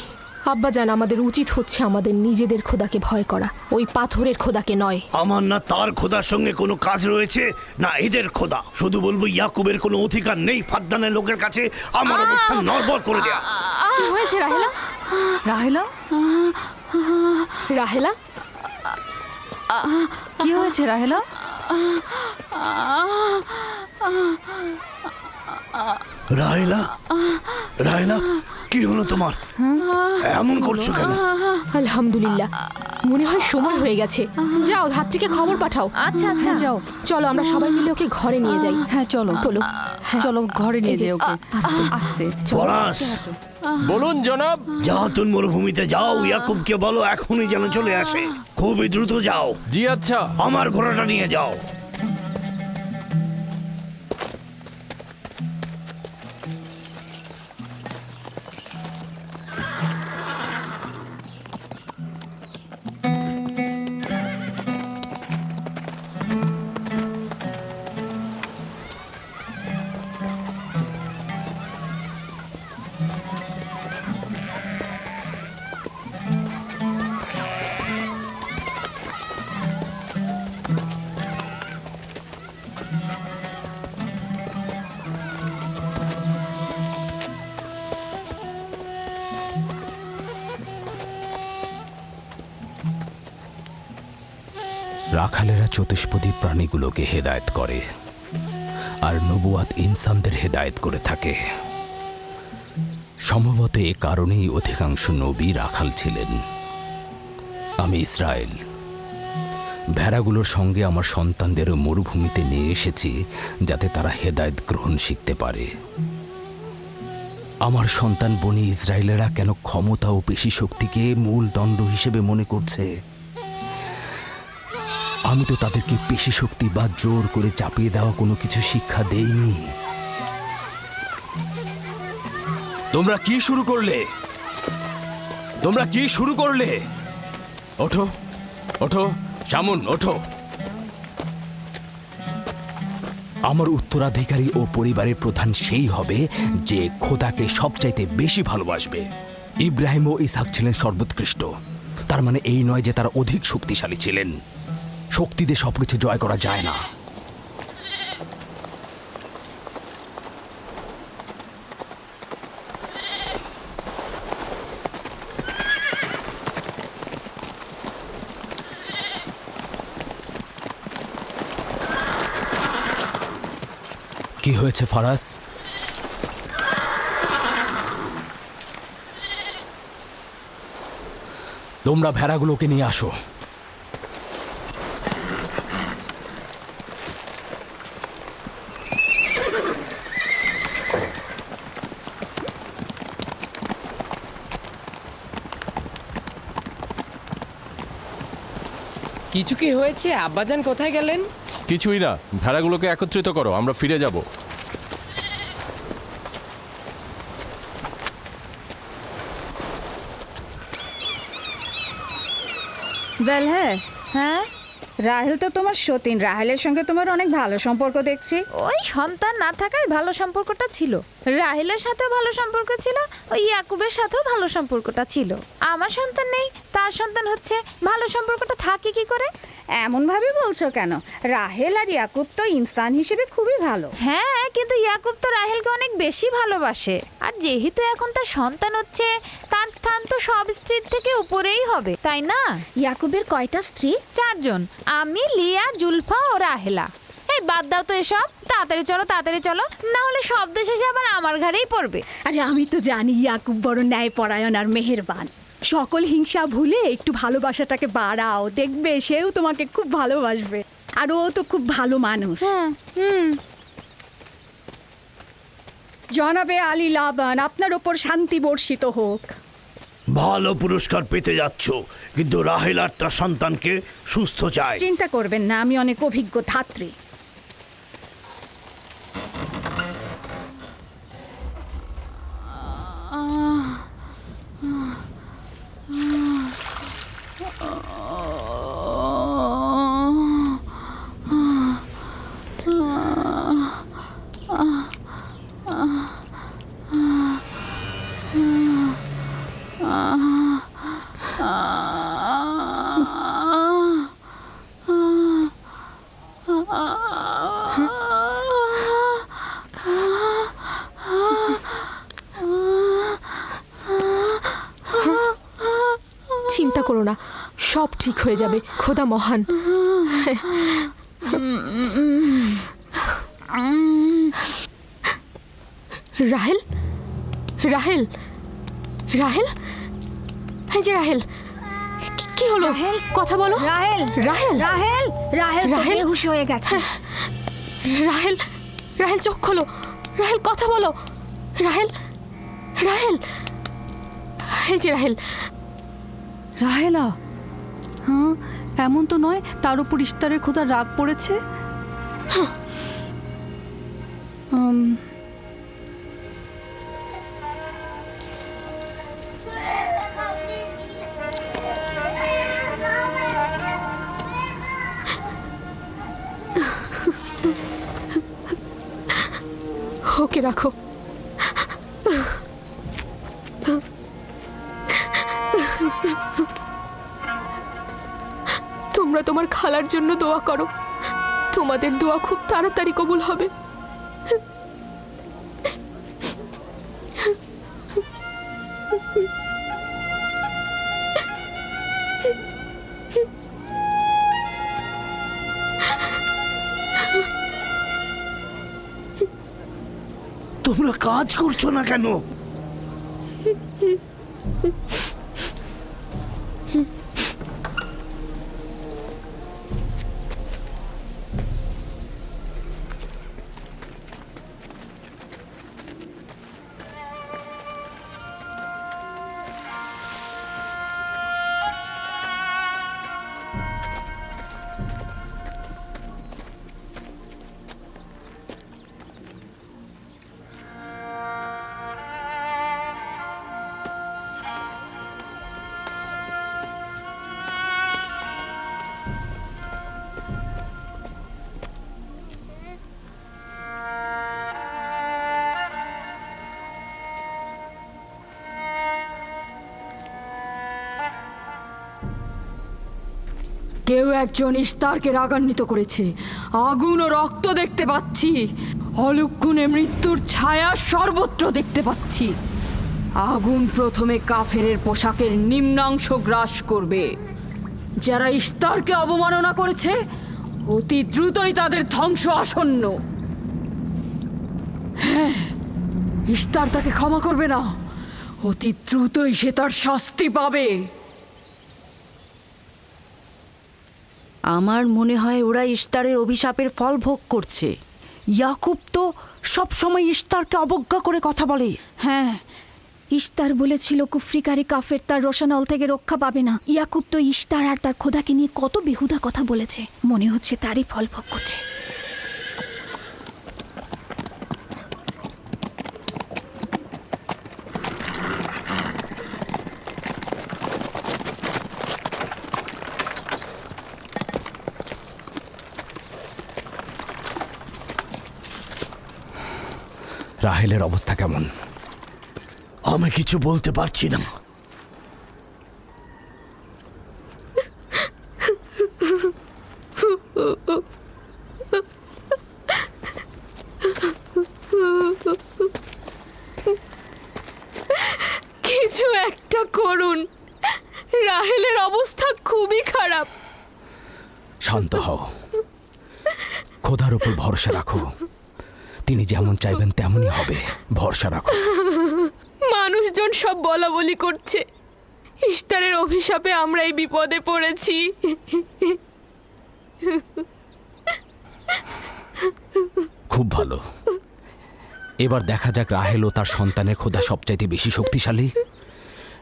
আব্বাজান, আমাদের উচিত হচ্ছে আমাদের নিজেদের খোদাকে ভয় করা, ওই পাথরের খোদাকে নয়। আমার না তার খোদার সঙ্গে কোনো কাজ রয়েছে, না এদের খোদা। শুধু বলবো ইয়াকুবের কোনো অধিকার নেই ফাদ্দানের লোকের কাছে আমার অবস্থান নড়বড় করে দেয়া। কি হয়েছে রাহেলা? রাহেলা, রাহেলা, কি হয়েছে রাহেলা? রাহেলা, রাহেলা, কি হলো তোমার? এমন করছো কেন? আলহামদুলিল্লাহ, মনে হয় সময় হয়ে গেছে। যাও, ধাত্রীকে খবর পাঠাও। আচ্ছা আচ্ছা, যাও। চলো আমরা সবাই মিলে ওকে ঘরে নিয়ে যাই। হ্যাঁ চলো চলো, চলো ঘরে নিয়ে যাই ওকে। আস্তে আস্তে। পলাশ, বলুন জনাব। জাহাতুন মরুভূমিতে যাও, ইয়াকুবকে বলো এখনই যেন চলে আসে। খুবই দ্রুত যাও। জি আচ্ছা। আমার ঘোড়াটা নিয়ে যাও। রাখালেরা চতুষ্পদী প্রাণীগুলোকে হেদায়েত করে, আর নবুয়াত ইনসানদের হেদায়েত করে থাকে। সম্ভবত এ কারণেই অধিকাংশ নবী রাখাল ছিলেন। আমি ইসরায়েল ভেড়াগুলোর সঙ্গে আমার সন্তানদেরও মরুভূমিতে নিয়ে এসেছি, যাতে তারা হেদায়েত গ্রহণ শিখতে পারে। আমার সন্তান বনি ইসরায়েলেরা কেন ক্ষমতা ও পেশি শক্তিকে মূল দণ্ড হিসেবে মনে করছে? আমি তো তাদেরকে পেশি শক্তি বা জোর করে চাপিয়ে দেওয়া কোনো কিছু শিক্ষা দেইনি। তোমরা কি শুরু করলে? তোমরা কি শুরু করলে? ওঠো, ওঠো, শামুন, ওঠো। আমার উত্তরাধিকারী ও পরিবারের প্রধান সেই হবে যে খোদাকে সবচাইতে বেশি ভালোবাসবে। ইব্রাহিম ও ইসহাক ছিলেন সর্বোৎকৃষ্ট। তার মানে এই নয় যে তারা অধিক শক্তিশালী ছিলেন। শক্তি দিয়ে সবকিছু জয় করা যায় না। কি হয়েছে ফারাজ? তোমরা ভেড়াগুলোকে নিয়ে আসো। কিছু কি হয়েছে? আব্বাজান কোথায় গেলেন? কিছুই না, ভেড়াগুলোকে একত্রিত করো, আমরা ফিরে যাব। বেল হ্যাঁ, রাহেল তো তোমার সতীন। রাহেলের সঙ্গে তোমার অনেক ভালো সম্পর্ক দেখছি। ওই সন্তান না থাকায় ভালো সম্পর্কটা ছিল। রাহেলের সাথেও ভালো সম্পর্ক ছিল, ওই ইয়াকুবের সাথেও ভালো সম্পর্কটা ছিল। আমার সন্তান নেই, তার সন্তান হচ্ছে, ভালো সম্পর্কটা থাকে কি করে? এমন ভাবে বলছো কেন? রাহেল আর ইয়াকুব তো ইনসান হিসেবে খুবই ভালো। হ্যাঁ, কিন্তু ইয়াকুব তো রাহেলকে অনেক বেশি ভালোবাসে। আর যেহেতু এখন তার সন্তান হচ্ছে, তার স্থান তো সব স্ত্রীর থেকে উপরেই হবে, তাই না? ইয়াকুবের কয়টা স্ত্রী? 4 জন, আমি, লিয়া, জুলফা ও রাহেলা। এই বাদ দাও তো এসব, তাড়াতাড়ি চলো, না হলে শব্দ শেষে আবার আমার ঘাড়েই পড়বে। আরে আমি তো জানি ইয়াকুব বড় ন্যায়পরায়ণ আর মেহেরবান। সকল হিংসা ভুলে একটু ভালোবাসাটাকে বাড়াও, দেখবে সেও তোমাকে খুব ভালোবাসবে। আর ও তো খুব ভালো মানুষ। জনাবে আলী লাবান, আপনার ওপর শান্তি বর্ষিত হোক। ভালো পুরস্কার পেতে যাচ্ছ, কিন্তু রাহেল আর তার সন্তানকে সুস্থ চায়। চিন্তা করবেন না, আমি অনেক অভিজ্ঞ ধাত্রী। চিন্তা করো না, সব ঠিক হয়ে যাবে, খোদা মহান। রাহেল, রাহেল, রাহেল, এই যে রাহেল, কি হলো? কথা বলো। রাহেল, রাহেল, রাহেল, রাহেল তো রাহেল? বেহুশ হয়ে গেছে। রাহেল, রাহেল চোখ খোলো, রাহেল কথা বলো, রাহেল, রাহেল, এই যে রাহেল। রাহেলা, হ্যাঁ এমন তো নয়, তার উপর ইস্তারের খোদা রাগ পড়েছে। ওকে রাখো। তোমরা তোমার খালার জন্য দোয়া করো, তোমাদের দোয়া খুব তাড়াতাড়ি কবুল হবে। তোমরা কাজ করছো না কেন? কেউ একজন ইস্তারকে রাগান্বিত করেছে। আগুন ও রক্ত দেখতে পাচ্ছি, অলক্ষণে মৃত্যুর ছায়া সর্বত্র দেখতে পাচ্ছি। আগুন প্রথমে কাফেরের পোশাকের নিম্নাংশ গ্রাস করবে। যারা ইস্তারকে অবমাননা করেছে, অতি দ্রুতই তাদের ধ্বংস আসন্ন। হ্যাঁ, ইস্তার তাকে ক্ষমা করবে না, অতি দ্রুতই সে তার শাস্তি পাবে। আমার মনে হয় ওরা ইস্তারের অভিশাপের ফল ভোগ করছে। ইয়াকুব তো সব সময় ইস্তারকে অবজ্ঞা করে কথা বলে। হ্যাঁ, ইশতার বলেছিল কুফরিকারী কাফের তার রোশানল থেকে রক্ষা পাবে না। ইয়াকুব তো ইশতার আর তার খোদাকে নিয়ে কত বেহুদা কথা বলেছে, মনে হচ্ছে তারই ফল ভোগ করছে। রাহেলের অবস্থা কেমন? আমি কিছু বলতে পারছি না। কিছু একটা করুন, রাহেলের অবস্থা খুবই খারাপ। শান্ত হও, খোদার উপর ভরসা রাখো। তিনি যেমন চাইবেন তেমনই হবে, ভরসা রাখো। মানুষজন সব বলা বলি করছে, ইশতারের অভিশাপে আমরা এই বিপদে পড়েছি। খুব ভালো। এবার দেখা যাক রাহেল ও তার সন্তানের খোদা সবচাইতে বেশি শক্তিশালী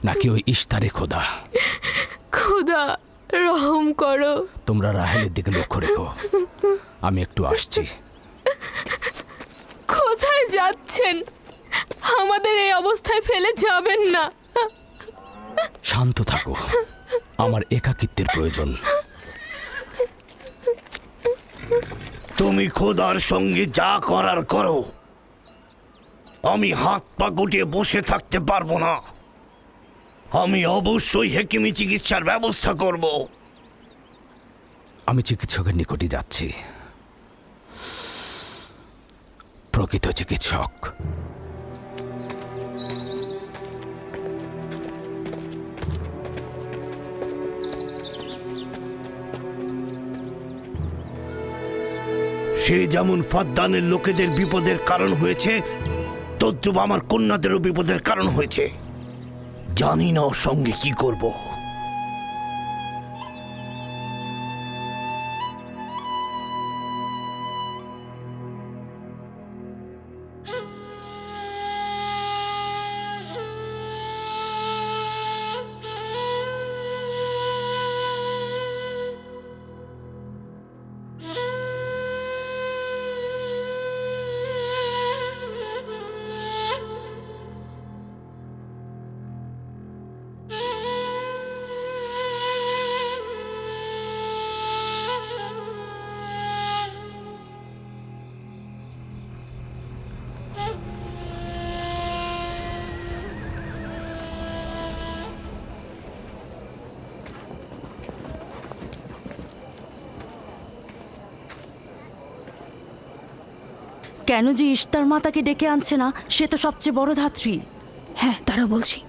নাকি ওই ইশতারের খোদা। খোদা রহম করো। তোমরা রাহেলের দিকে লক্ষ্য রেখো, আমি একটু আসছি। কোথায় যাচ্ছেন? আমাদের এই অবস্থায় ফেলে যাবেন না। শান্ত থাকো, আমার একাকিত্বের প্রয়োজন। তুমি খোদার সঙ্গে যা করার করো, আমি হাত পা গুটিয়ে বসে থাকতে পারবো না। আমি অবশ্যই হেকিমি চিকিৎসার ব্যবস্থা করব। আমি চিকিৎসকের নিকটে যাচ্ছি, প্রকৃত চিকিৎসক। সে যেমন ফাদ্দানের লোকেদের বিপদের কারণ হয়েছে, তদ্রুপ আমার কন্যাদেরও বিপদের কারণ হয়েছে। জানি না ওর সঙ্গে কি করব। কেন যে ইশতার মাতাকে ডেকে আনছে না, সে তো সবচেয়ে বড় ধাত্রী। হ্যাঁ, তারা বলছি।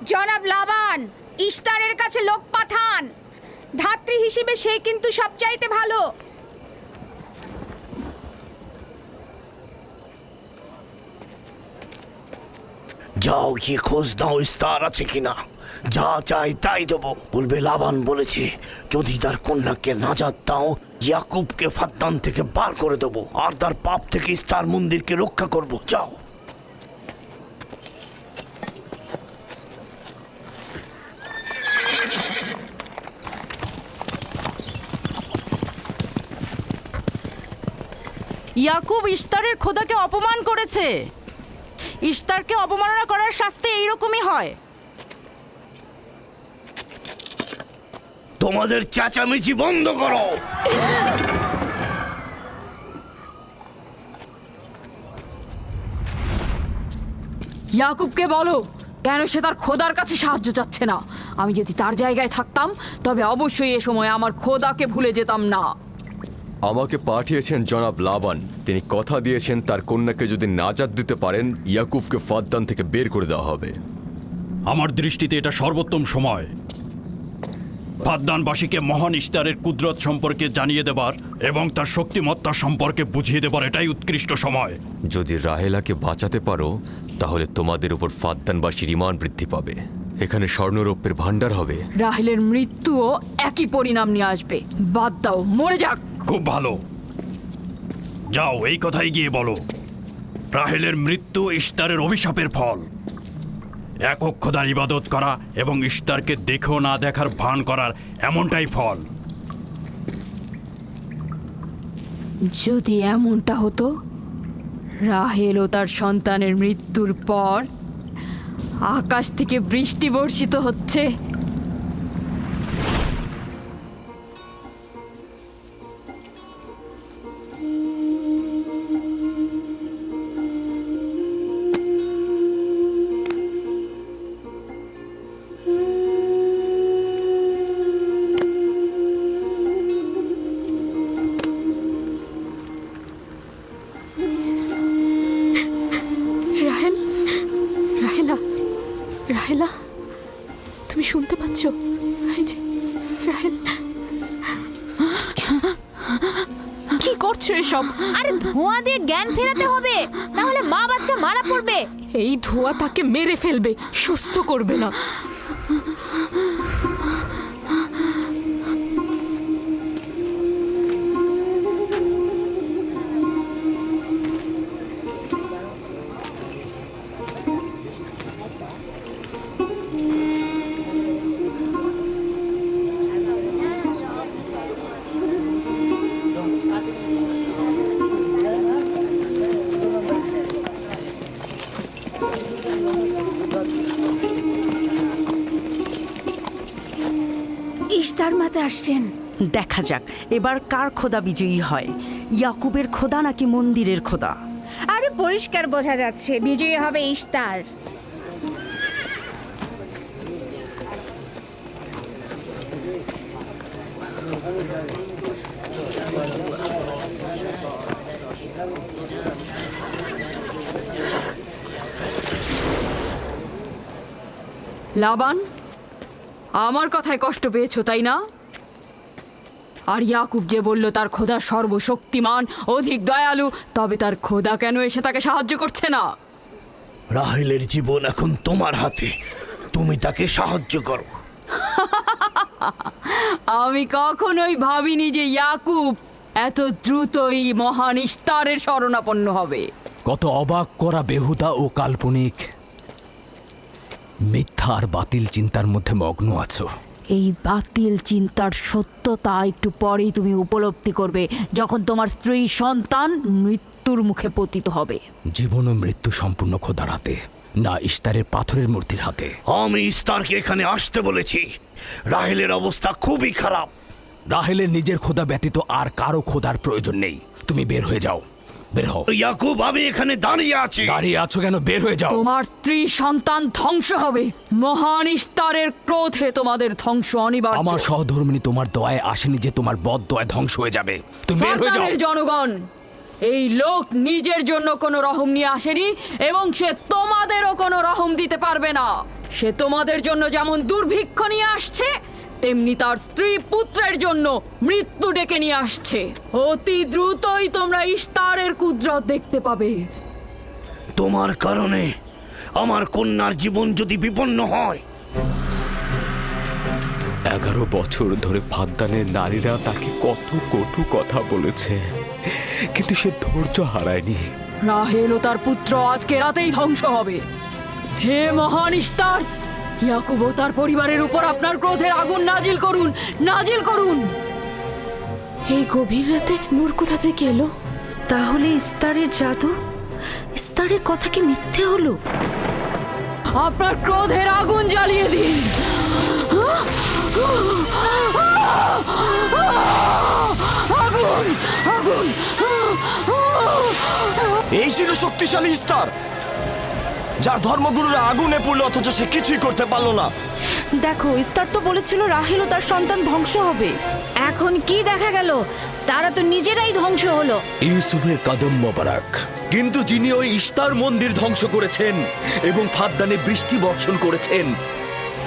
জনাব লাবান, ইশতারের কাছে লোক পাঠান। ধাত্রী হিসেবে সে কিন্তু সবচাইতে ভালো। যাও গিয়ে খোঁজ নাও ইস্তার আছে কিনা। যা চাই তাই দেবো। বলবে লাবান বলেছে যদি তার কন্যাকে নাজাত দাও, ইয়াকুবকে ফাদ্দান থেকে বার করে দেবো আর তার পাপ থেকে ইস্তার মন্দিরকে রক্ষা করব। যাও। ইয়াকুব ইশতারের খোদাকে অপমান করেছে। ইশতারকে অপমাননা করার শাস্তি এইরকমই হয়। তোমাদের চেঁচামেচি বন্ধ করো। ইয়াকুবকে বলো কেন সে তার খোদার কাছে সাহায্য চাচ্ছে না। আমি যদি তার জায়গায় থাকতাম তবে অবশ্যই এ সময় আমার খোদাকে ভুলে যেতাম না। আমাকে পাঠিয়েছেন জনাব লাবান। তিনি কথা দিয়েছেন তার কন্যাকে যদি নাজাত দিতে পারেন, ইয়াকুবকে ফাদ্দান থেকে বের করে দেওয়া হবে। আমার দৃষ্টিতে এটা সর্বোত্তম সময় ফাদ্দানবাসীকে মহান ইশতারের কুদরত সম্পর্কে জানিয়ে দেবার এবং তার শক্তিমত্তা সম্পর্কে বুঝিয়ে দেবার এটাই উৎকৃষ্ট সময়। যদি রাহেলাকে বাঁচাতে পারো তাহলে তোমাদের উপর ফাদ্দানবাসীর ঈমান বৃদ্ধি পাবে। এখানে স্বর্ণরৌপ্যের ভাণ্ডার হবে। রাহেলের মৃত্যুও একই পরিণাম নিয়ে আসবে। বাদ দাও, মরে যাক। খুব ভালো, যাও এই কথাই গিয়ে বলো। রাহেলের মৃত্যু ইশতারের অভিশাপের ফল। একক খোদার ইবাদত করা এবং ইশতারকে দেখেও না দেখার ভান করার এমনটাই ফল। যদি এমনটা হতো, রাহেল ও তার সন্তানের মৃত্যুর পর আকাশ থেকে বৃষ্টি বর্ষিত হচ্ছে, রাহেল, রাহেলা, রাহেলা, তুমি শুনতে পাচ্ছ? এই যে, রাহেল, কি করছো এসব? আরে ধোঁয়া দিয়ে জ্ঞান ফেরাতে হবে, তাহলে মা বাচ্চা মারা পড়বে। এই ধোঁয়া তাকে মেরে ফেলবে, সুস্থ করবে না। ইশতার মাতে আসছেন। দেখা যাক এবার কার খোদা বিজয়ী হয়, ইয়াকুবের খোদা নাকি মন্দিরের খোদা। আরে পরিষ্কার বোঝা যাচ্ছে বিজয়ী হবে ইশতার। লাবান, আমার কথায় কষ্ট পেয়েছো তাই না? আর ইয়াকুব যে বলল তার খোদা সর্বশক্তিমান, অধিক দয়ালু, তবে তার খোদা কেন এসে তাকে সাহায্য করছে না? রাহেলের জীবন এখন তোমার হাতে, তুমি তাকে সাহায্য করো। আমি কখনোই ভাবিনি যে ইয়াকুব এত দ্রুতই মহান ইশতারের শরণাপন্ন হবে। কত অবাক করা বেহুদা ও কাল্পনিক, মিথ্যা আর বাতিল চিন্তার মধ্যে মগ্ন আছো। এই বাতিল চিন্তার সত্যতা একটু পরেই তুমি উপলব্ধি করবে, যখন তোমার স্ত্রী সন্তান মৃত্যুর মুখে পতিত হবে। জীবন ও মৃত্যু সম্পূর্ণ খোদার হাতে, না ইশতারের পাথরের মূর্তির হাতে। আমি ইস্তারকে এখানে আসতে বলেছি। রাহেলের অবস্থা খুবই খারাপ। রাহেলের নিজের খোদা ব্যতীত আর কারো খোদার প্রয়োজন নেই। তুমি বের হয়ে যাও, বের হও। ইয়াকুব, আমি এখানে দাঁড়িয়ে আছি। দাঁড়িয়ে আছো কেন? বের হয়ে যাও। তোমার স্ত্রী সন্তান ধ্বংস হবে, মহান ইশতারের ক্রোধে তোমাদের ধ্বংস অনিবার্য। আমার সহধর্মিনী তোমার দয়ায় আসেনি যে তোমার বদ দয়ায় ধ্বংস হয়ে যাবে। তুমি বের হয়ে যাও। ফারদানের জনগণ, এই লোক নিজের জন্য কোনো রহম নিয়ে আসেনি এবং সে তোমাদেরও কোনো রহম দিতে পারবে না। সে তোমাদের জন্য যেমন দুর্ভিক্ষ নিয়ে আসছে, তেমনি তার স্ত্রী পুত্রের জন্য মৃত্যু ডেকে নিয়ে আসছে। অতি দ্রুতই তোমরা ইশতারের কুদরত দেখতে পাবে। তোমার কারণে আমার কন্যার জীবন যদি বিপন্ন হয়। 11 বছর ধরে ফাদ্দানের নারীরা তাকে কত কটু কথা বলেছে, কিন্তু সে ধৈর্য হারায়নি। রাহেল ও তার পুত্র আজকে রাতেই ধ্বংস হবে। হে মহান ইশতার, ইয়াকুব ও তার পরিবারের উপর আপনার ক্রোধের আগুন নাজিল করুন, নাজিল করুন। এই গভীর রাতে নূর কোথা থেকে এলো? তাহলে ইস্তারের জাদু, ইস্তারের কথা কি মিথ্যে হলো? আপনার ক্রোধের আগুন জ্বালিয়ে দিন। আগুন, আগুন। এই ছিল শক্তিশালী ইশতার, যার ধর্মগুরুরা আগুনে পড়লো অথচ সে কিছুই করতে পারলো না। দেখো, ইস্তার তো বলেছিল রাহেল ও তার সন্তান ধ্বংস হবে। এখন কি দেখা গেল? তারা তো নিজেরাই ধ্বংস হলো। ইউসুফের কদম মোবারক। কিন্তু যিনি ওই ইশতার মন্দির ধ্বংস করেছেন এবং ফাদ্দানে বৃষ্টি বর্ষণ করেছেন,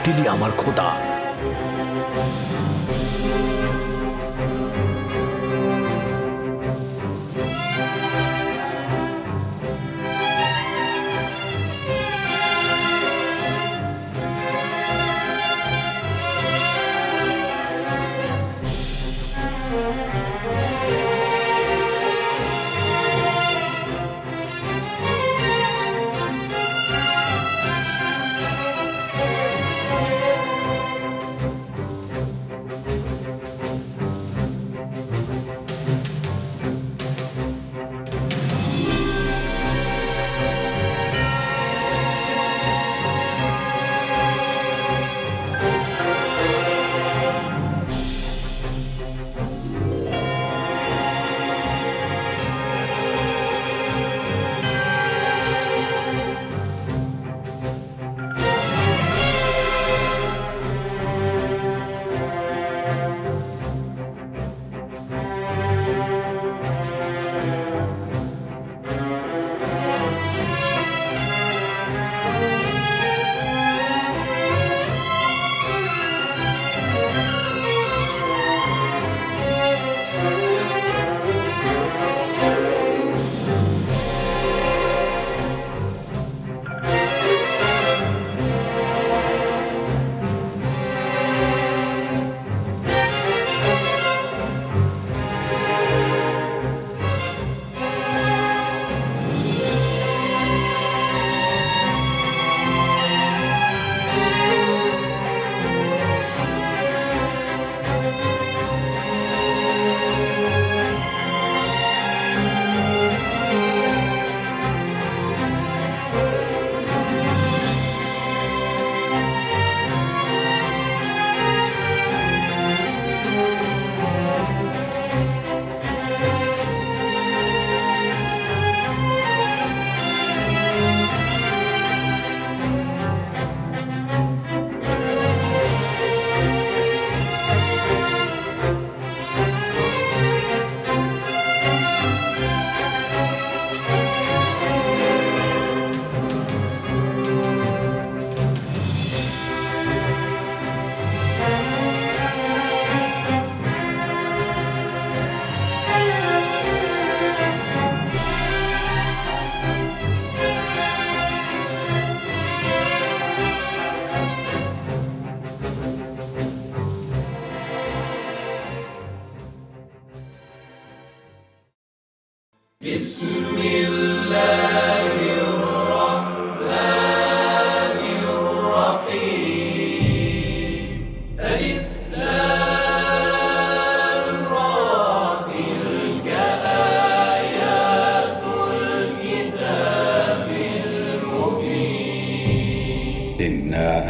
তিনি আমার খোদা। إنا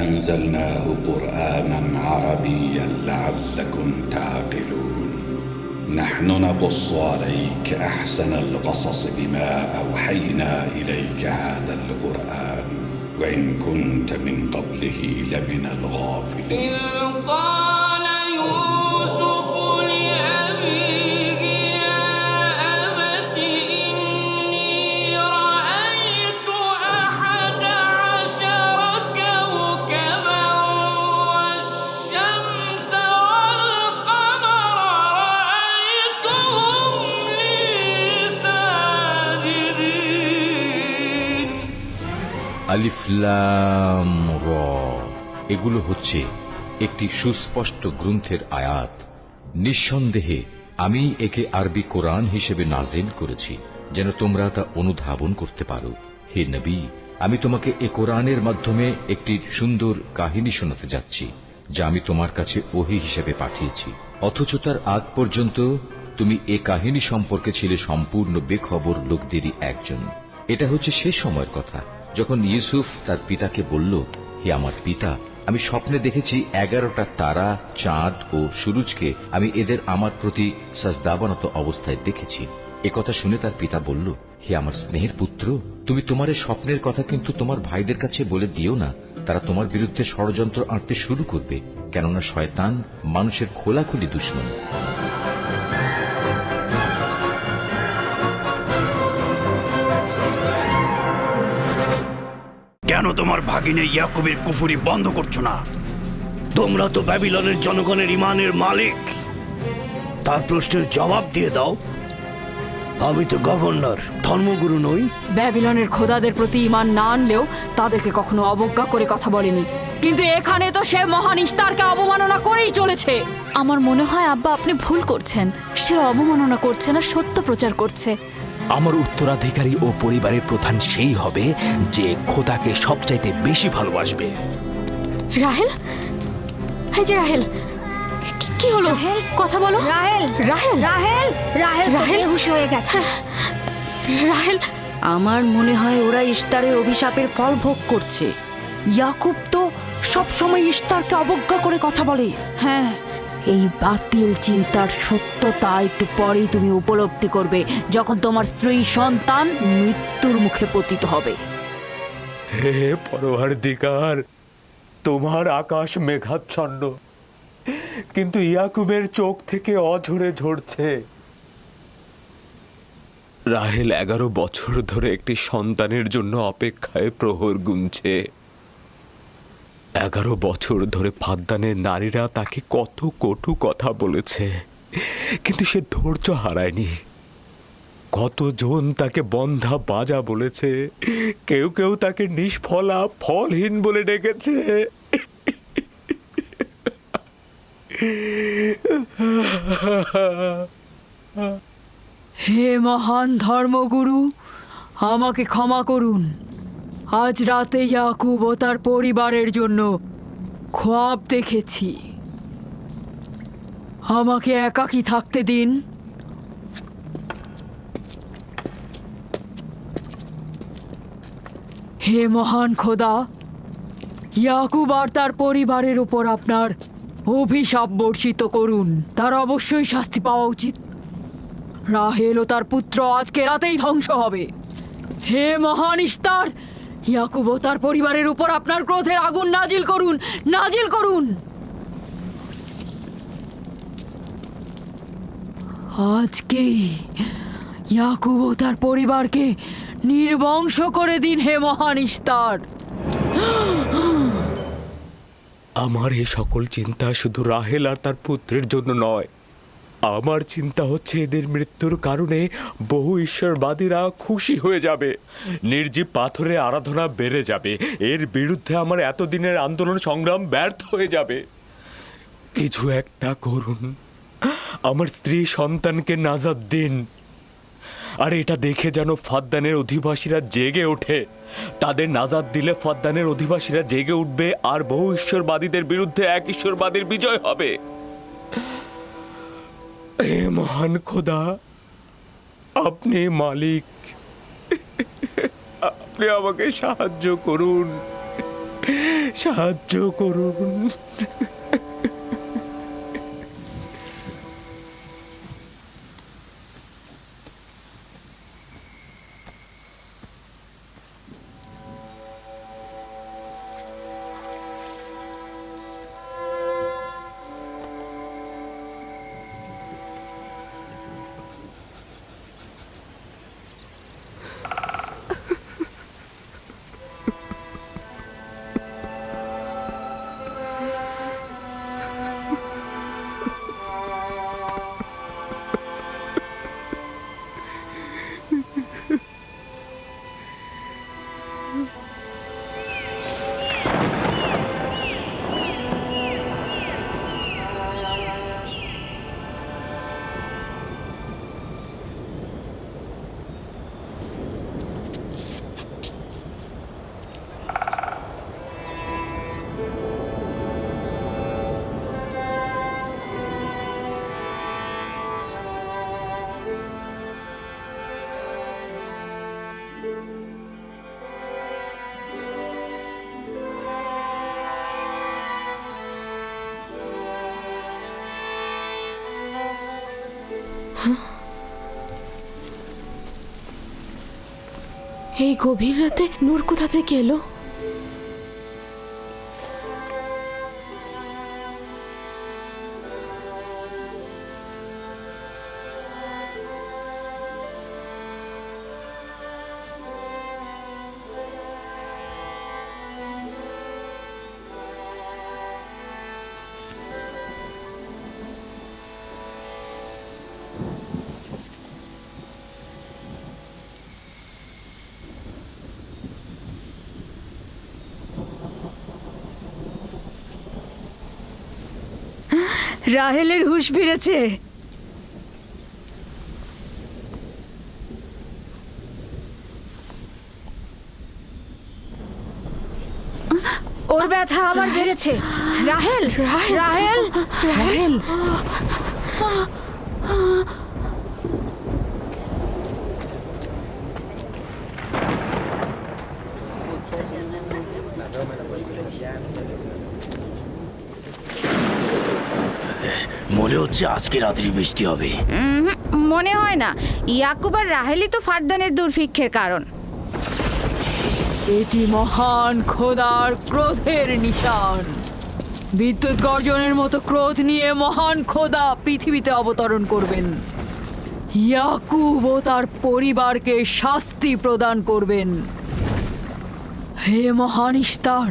أنزلناه قرآنا عربيا لعلكم تعقلون نحن نقص عليك أحسن القصص بما أوحينا إليك هذا القرآن وإن كنت من قبله لمن الغافلين إذ قال يوسف لأبيه يا أبت إني رأيت 11 كوكبا والشمس والقمر رأيتهم لي ساجدين আলিফ লাম র এগুলো হচ্ছে একটি সুস্পষ্ট গ্রন্থের আয়াত। নিঃসন্দেহে আমি একে আরবি কোরআন হিসেবে নাজিল করেছি যেন তোমরা তা অনুধাবন করতে পারো। হে নবী, আমি তোমাকে এ কোরআনের মাধ্যমে একটি সুন্দর কাহিনী শোনাতে যাচ্ছি যা আমি তোমার কাছে ওহী হিসেবে পাঠিয়েছি, অথচ তার আগ পর্যন্ত তুমি এ কাহিনী সম্পর্কে ছিলে সম্পূর্ণ বেখবর লোকদেরই একজন। এটা হচ্ছে সে সময়ের কথা যখন ইউসুফ তার পিতাকে বলল, হে আমার পিতা, আমি স্বপ্নে দেখেছি 11টা তারা, চাঁদ ও সূরজকে আমি এদের আমার প্রতি সাজদাবানত অবস্থায় দেখেছি। একথা শুনে তার পিতা বলল, হে আমার স্নেহের পুত্র, তুমি তোমার এই স্বপ্নের কথা কিন্তু তোমার ভাইদের কাছে বলে দিও না, তারা তোমার বিরুদ্ধে ষড়যন্ত্র আঁটতে শুরু করবে, কেননা শয়তান মানুষের খোলাখুলি দুশমন। কেন তোমার ভাগিনে ইয়াকুবের কুফরি বন্ধ করছো না? তোমরা তো ব্যাবিলনের জনগণের ইমানের মালিক, তার প্রশ্নের জবাব দিয়ে দাও। আমি তো গভর্নর, ধর্মগুরু নই। ব্যাবিলনের খোদাদের প্রতি ঈমান না আনলেও তাদেরকে কখনো অবজ্ঞা করে কথা বলেনি, কিন্তু এখানে তো সে মহান ইশতারকে অবমাননা করেই চলেছে। আমার মনে হয় আব্বা আপনি ভুল করছেন, সে অবমাননা করছে না, সত্য প্রচার করছে। আমার উত্তরাধিকারী ও পরিবারের প্রধান সেই হবে যে খোদাকে সবচাইতে বেশি ভালোবাসবে। রাহেল, এই যে রাহেল, কি হলো? কথা বলো। রাহেল, রাহেল, রাহেল, রাহেল রাহেল বেহুশ হয়ে গেছে। রাহেল, আমার মনে হয় ওরা ইশতারের অভিশাপের ফল ভোগ করছে। ইয়াকুব তো সব সময় ইশতারকে অবজ্ঞা করে কথা বলে। হ্যাঁ, এই বাতিল চিন্তার সত্যতা একটু পরেই তুমি উপলব্ধি করবে যখন তোমার স্ত্রী সন্তান মৃত্যুর মুখে পতিত হবে। হে পরওয়ারদিগার, তোমার আকাশ মেঘাচ্ছন্ন, কিন্তু ইয়াকুবের চোখ থেকে অঝরে ঝরছে। রাহেল 11 বছর ধরে একটি সন্তানের জন্য অপেক্ষায় প্রহর গুনছে। 11 বছর ধরে ফাদ্দানের নারীরা তাকে কত কটু কথা বলেছে, কিন্তু সে ধৈর্য হারায়নি। কতজন তাকে বন্ধা বাজা বলেছে, কেউ কেউ তাকে নিষ্ফলা ফলহীন বলে ডেকেছে। হে মহান ধর্মগুরু, আমাকে ক্ষমা করুন। আজ রাতে ইয়াকুব ও তার পরিবারের জন্য খ্বাব দেখেছি। আমাকে একাকী থাকতে দিন। হে মহান খোদা, ইয়াকুব আর তার পরিবারের উপর আপনার অভিশাপ বর্ষিত করুন। তার অবশ্যই শাস্তি পাওয়া উচিত। রাহেল ও তার পুত্র আজকে রাতেই ধ্বংস হবে। হে মহান ইশতার, ইয়াকুব ও তার পরিবারের উপর আপনার ক্রোধের আগুন নাজিল করুন, নাজিল করুন। আজকেই ইয়াকুব ও তার পরিবারকে নির্বংশ করে দিন হে মহান ইশতার। আমার এই সকল চিন্তা শুধু রাহেল আর তার পুত্রের জন্য নয়, আমার চিন্তা হচ্ছে এদের মৃত্যুর কারণে বহু ঈশ্বরবাদীরা খুশি হয়ে যাবে, নির্জীব পাথরে আরাধনা বেড়ে যাবে, এর বিরুদ্ধে আমার এতদিনের আন্দোলন সংগ্রাম ব্যর্থ হয়ে যাবে। কিছু একটা করুন, আমার স্ত্রী সন্তানকে নাজাত দিন। আর এটা দেখে যেন ফাদ্দানের অধিবাসীরা জেগে ওঠে। তাদের নাজাত দিলে ফাদ্দানের অধিবাসীরা জেগে উঠবে আর বহু ঈশ্বরবাদীদের বিরুদ্ধে এক ঈশ্বরবাদীর বিজয় হবে। হে মহান খোদা, আপনি মালিক, আপনি আমাকে সাহায্য করুন, সাহায্য করুন। এই গভীর রাতে নূর কোথা থেকে এলো? রাহেলের হুঁশ ফিরেছে। ওর ব্যথা আবার বেড়েছে। রাহেল, রাহেল, রাহেল। মনে হচ্ছে আজকে রাত্রি বৃষ্টি হবে। মনে হয় না, ইয়াকুব আর রাহেলই তো ফারদানের দুর্ভিক্ষের কারণ। এটি মহান খোদার ক্রোধের নিশান। বিদ্যুৎ গর্জনের মতো ক্রোধ নিয়ে মহান খোদা পৃথিবীতে অবতরণ করবেন। ইয়াকুব ও তার পরিবারকে শাস্তি প্রদান করবেন। হে মহান ইস্তার,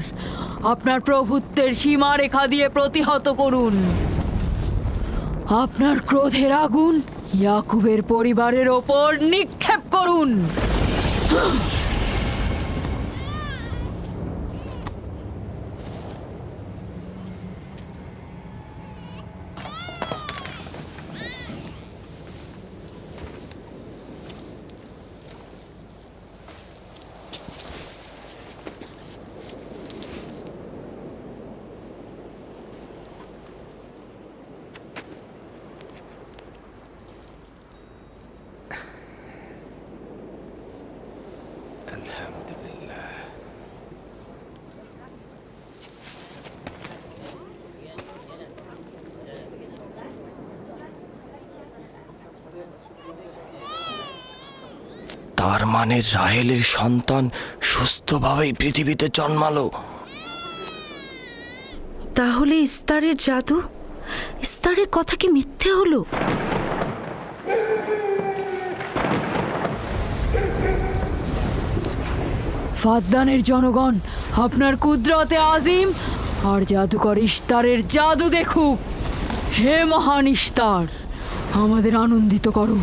আপনার প্রভুত্বের সীমারেখা দিয়ে প্রতিহত করুন। আপনার ক্রোধের আগুন ইয়াকুবের পরিবারের ওপর নিক্ষেপ করুন। তার মানে রাহেলের সন্তান সুস্থভাবেই পৃথিবীতে জন্মালো। তাহলে ইস্তারের জাদু, ইস্তারের কথা কি মিথ্যে হলো? ফাদ্দানের জনগণ আপনার কুদরতে আজিম আর জাদুকর ইস্তারের জাদু দেখুক। হে মহান ইস্তার, আমাদের আনন্দিত করো,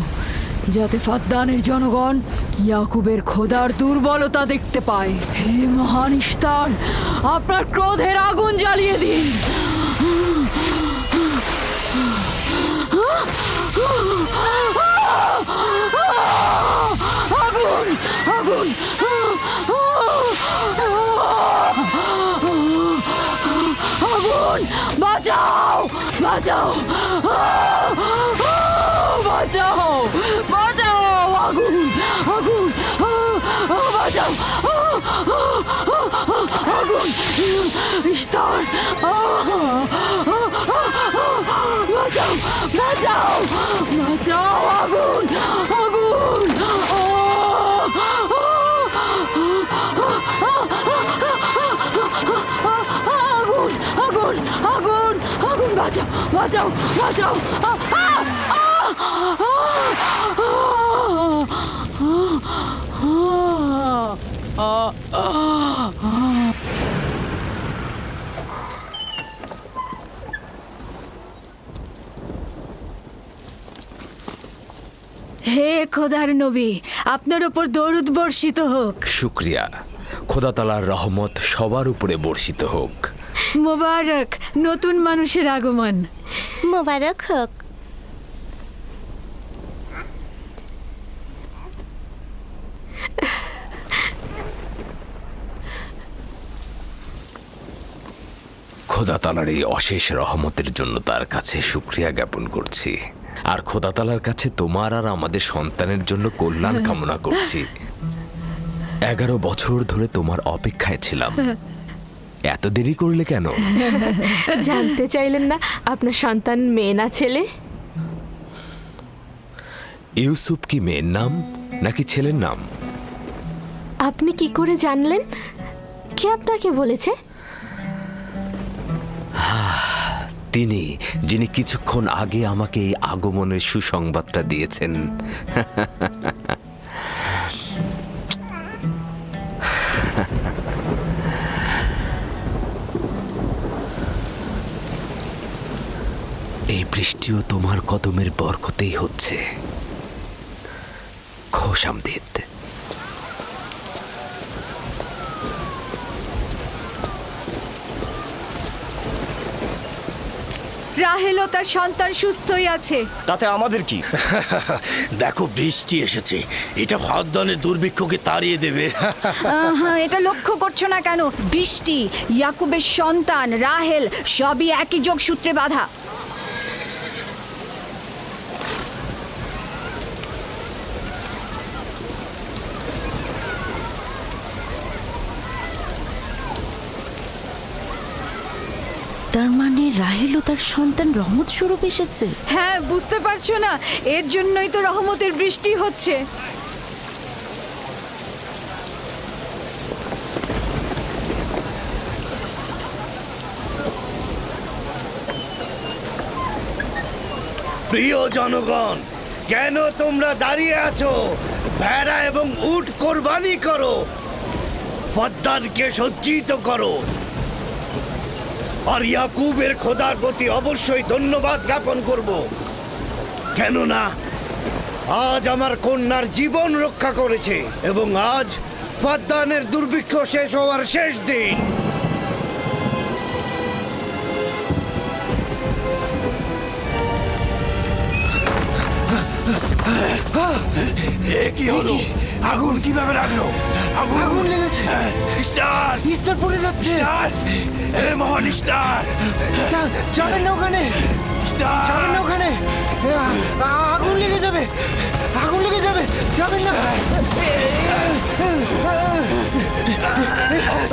যাতে ফাদ্দানের জনগণ ইয়াকুবের খোদার দুর্বলতা দেখতে পায়। হে মহান ইস্তার, আপনার ক্রোধের আগুন জ্বালিয়ে দিন। আগুন বাঁচাও বাঁচাও বাঁচাও বাঁচাও আগুন আগুন বাঁচাও আগুন ইস্তার বাঁচাও বাঁচাও বাঁচাও আগুন আগুন আগুন আগুন আগুন আগুন বাঁচাও বাঁচাও বাঁচাও হে খোদার নবী, আপনার ওপর দরুদ বর্ষিত হোক। শুক্রিয়া। খোদা তাআলার রহমত সবার উপরে বর্ষিত হোক। মোবারক নতুন মানুষের আগমন। মোবারক হোক। খোদা তাআলার এই অশেষ রহমতের জন্য তার কাছে শুক্রিয়া জ্ঞাপন করছি, আর খোদা তাআলার কাছে তোমার আর আমাদের সন্তানের জন্য কল্যাণ কামনা করছি। 11 বছর ধরে তোমার অপেক্ষায় ছিলাম, এত দেরি করলে কেন? জানতে চাইলেন না আপনার সন্তান মেয়ে না ছেলে? ইউসুফ কি মেয়ের নাম নাকি ছেলের নাম? আপনি কি করে জানলেন? কে আপনাকে বলেছে? তিনি, যিনি কিছুক্ষণ আগে আমাকে এই আগমনের সুসংবাদটা দিয়েছেন। এই বৃষ্টিও তোমার কদমের বরকতেই হচ্ছে। খোশামদিদ। রাহেল ও তার সন্তান সুস্থই আছে। তাতে আমাদের কি? দেখো বৃষ্টি এসেছে, এটা ফাদ্দানের দুর্ভিক্ষকে তাড়িয়ে দেবে। এটা লক্ষ্য করছো না কেন? বৃষ্টি, ইয়াকুবের সন্তান রাহেল সবই একই যোগসূত্রে বাঁধা। তার মানে রাহেল ও তার সন্তান রহমত স্বরূপ এসেছে। হ্যাঁ, বুঝতে পারছো না? এর জন্যই তো রহমতের বৃষ্টি হচ্ছে। প্রিয় জনগণ, কেন তোমরা দাঁড়িয়ে আছো? ভেড়া এবং উট কোরবানি করো, ফাদ্দানকে সজ্জিত করো, আর ইয়াকুবের খোদার প্রতি অবশ্যই ধন্যবাদ জ্ঞাপন করব, কেননা আজ আমার কন্যার জীবন রক্ষা করেছে এবং আজ ফাদ্দানের দুর্ভিক্ষ শেষ হওয়ার শেষ দিন। এ কি হলো? আগুন কিভাবে লাগলো? আগুন লেগেছে। স্টার স্টার পড়ে যাচ্ছে। এ মহান স্টার, যাবেন না ওখানে, যাবেন না ওখানে, আগুন লেগে যাবে, আগুন লেগে যাবে, যাবেন না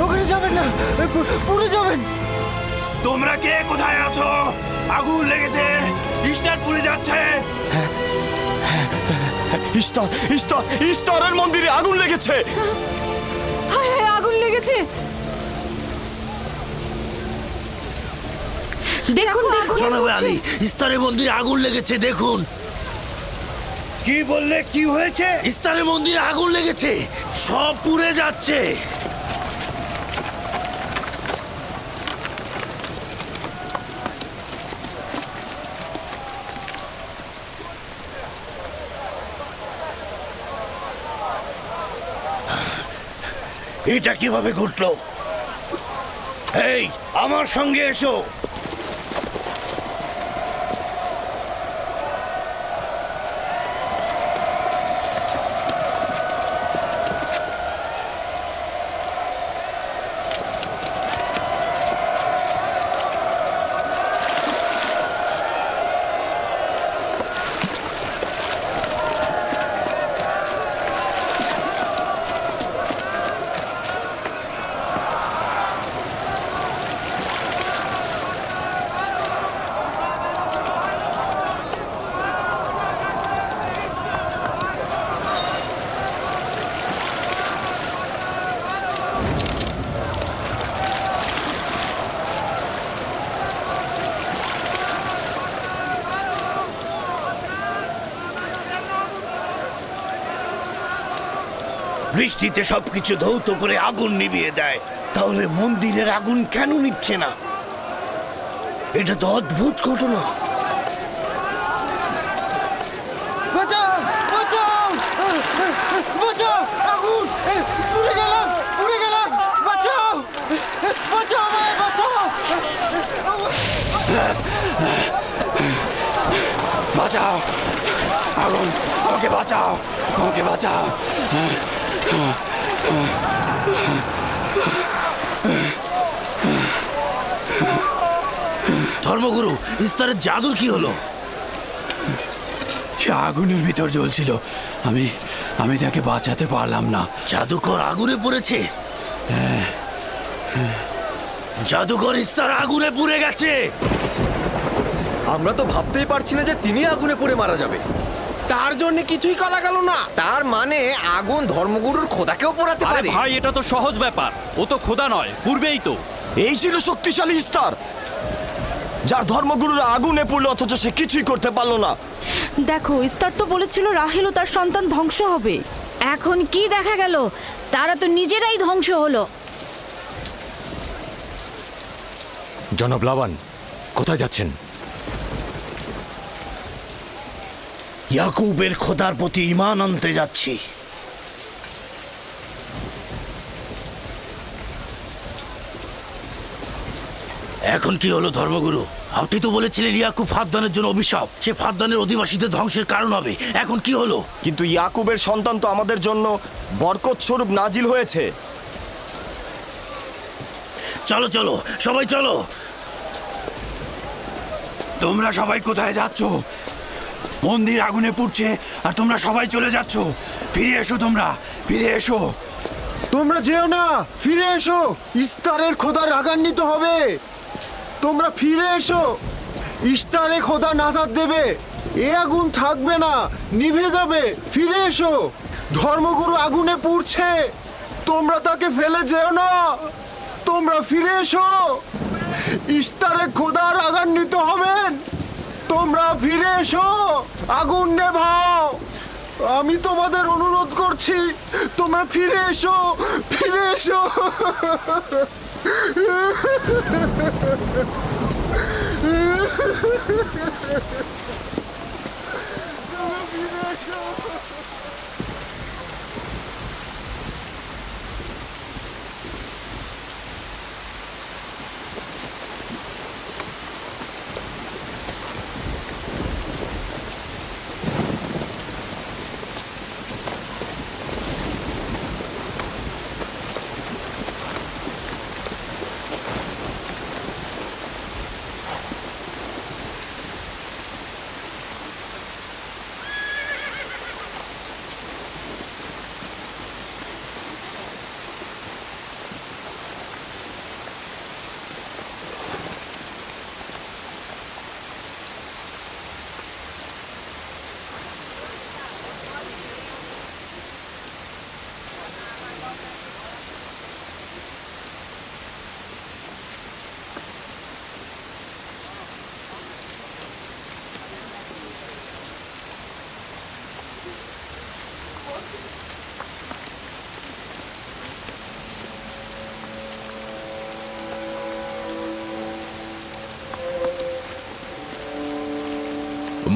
ওখানে, যাবেন না, পুড়ে যাবেন। তোমরা কে কোথায় আছো? আগুন লেগেছে, স্টার পুড়ে যাচ্ছে। ইস্তারের মন্দিরে আগুন লেগেছে। হায় হায়, আগুন লেগেছে। দেখুন জনাব আলী, ইস্তারের মন্দিরে আগুন লেগেছে, দেখুন। কি বললে? কি হয়েছে? ইস্তারের মন্দিরে আগুন লেগেছে, সব পুড়ে যাচ্ছে। এটা কিভাবে ঘটলো? এই, আমার সঙ্গে এসো। বৃষ্টিতে সবকিছু ধৌত করে আগুন নিভিয়ে দেয়, তাহলে মন্দিরের আগুন কেন নিচ্ছে না? এটা তো অদ্ভুত ঘটনা। বাঁচাও বাঁচাও বাঁচাও, আগুন, পুড়ে গেলাম পুড়ে গেলাম, বাঁচাও বাঁচাও আমায়, বাঁচাও। বাঁচাও, আগুন, আমাকে বাঁচাও, আমাকে বাঁচাও। ধর্মগুরু, ইস্তারের জাদুর কি হলো? সে আগুনের ভিতর জ্বলছিল, আমি তাকে বাঁচাতে পারলাম না। জাদুকর আগুনে পড়েছে? জাদুকর ইস্তার আগুনে পুড়ে গেছে। আমরা তো ভাবতেই পারছি না যে তিনি আগুনে পড়ে মারা যাবে। তার জন্য কিছুই করা গেল না। তার মানে আগুন ধর্মগুরুর খোদাকেও পোড়াতে আরে পারে? ভাই, এটা তো সহজ ব্যাপার, ও তো খোদা নয়, পূর্বেই তো। এই ছিল শক্তিশালী ইস্তার, যার ধর্মগুরুরা আগুনে পড়লো অথচ সে কিছুই করতে পারলো না। দেখো, ইস্তার তো বলেছিল রাহেল ও তার সন্তান ধ্বংস হবে। এখন কি দেখা গেল? তারা তো নিজেরাই ধ্বংস হলো। জনাব লাবান, কোথায় যাচ্ছেন? ইয়াকুবের খোদার প্রতি ঈমান আনতে যাচ্ছি। এখন কি হলো ধর্মগুরু? আপনি তো বলেছিলেন ইয়াকুব ফাদ্দানের জন্য অভিশাপ, সে ফাদ্দানের অধিবাসীদের ধ্বংসের কারণ হবে। এখন কি হলো? কিন্তু ইয়াকুবের সন্তান তো আমাদের জন্য বরকত স্বরূপ নাজিল হয়েছে। চলো চলো, সবাই চলো। তোমরা সবাই কোথায় যাচ্ছ? মন্দির আগুনে পুড়ছে আর তোমরা সবাই চলে যাচ্ছ। ফিরে এসো, তোমরা ফিরে এসো। তোমরা যেও না, ফিরে এসো, ইস্তারের খোদা রাগান্বিত হবে। তোমরা ফিরে এসো, ইস্তারে খোদা নাজাত দেবে, এ আগুন থাকবে না, নিভে যাবে। ফিরে এসো, ধর্মগুরু আগুনে পুড়ছে, তোমরা তাকে ফেলে যেও না। তোমরা ফিরে এসো, ইস্তারে খোদা রাগান্বিত হবেন। তোমরা ফিরে এসো, আগুন নেভাও। আমি তোমাদের অনুরোধ করছি, তোমরা ফিরে এসো, ফিরে এসো।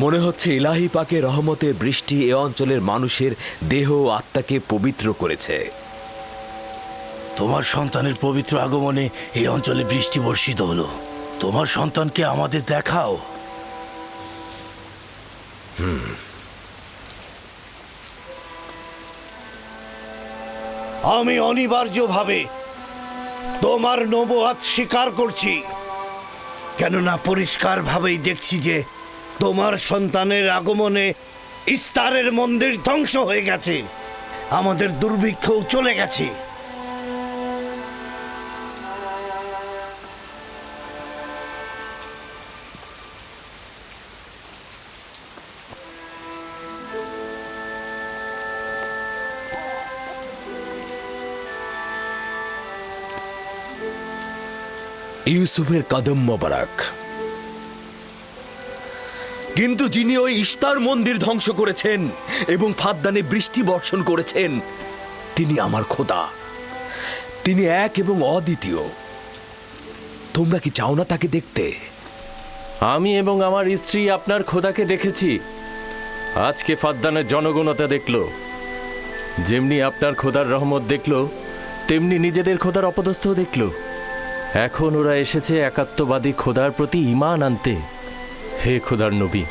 মনে হচ্ছে ইলাহি পাকের রহমতের বৃষ্টি এ অঞ্চলের মানুষের দেহ ও আত্মাকে পবিত্র করেছে। তোমার সন্তানের পবিত্র আগমনে এই অঞ্চলে বৃষ্টি বর্ষিত হলো। তোমার সন্তানকে আমাদের দেখাও। আমি অনিবার্যভাবে তোমার নবুয়াত স্বীকার করছি, কেননা পরিষ্কারভাবেই দেখছি যে তোমার সন্তানের আগমনে ইস্তারের মন্দির ধ্বংস হয়ে গেছে, আমাদের দুর্ভিক্ষও চলে গেছে। ইউসুফের কদম মোবারক। কিন্তু যিনি ওই ইস্তার মন্দির ধ্বংস করেছেন এবং ফাদ্দানে বৃষ্টি বর্ষণ করেছেন, তিনি আমার খোদা। তিনি এক এবং অদ্বিতীয়। তোমরা কি চাও না তাকে দেখতে? আমি এবং আমার স্ত্রী আপনার খোদাকে দেখেছি। আজকে ফাদ্দানের জনগণতা দেখলো। যেমনি আপনার খোদার রহমত দেখলো, তেমনি নিজেদের খোদার অপদস্থ দেখলো। এখন ওরা এসেছে একাত্মবাদী খোদার প্রতি ঈমান আনতে। হে খোদার নবী,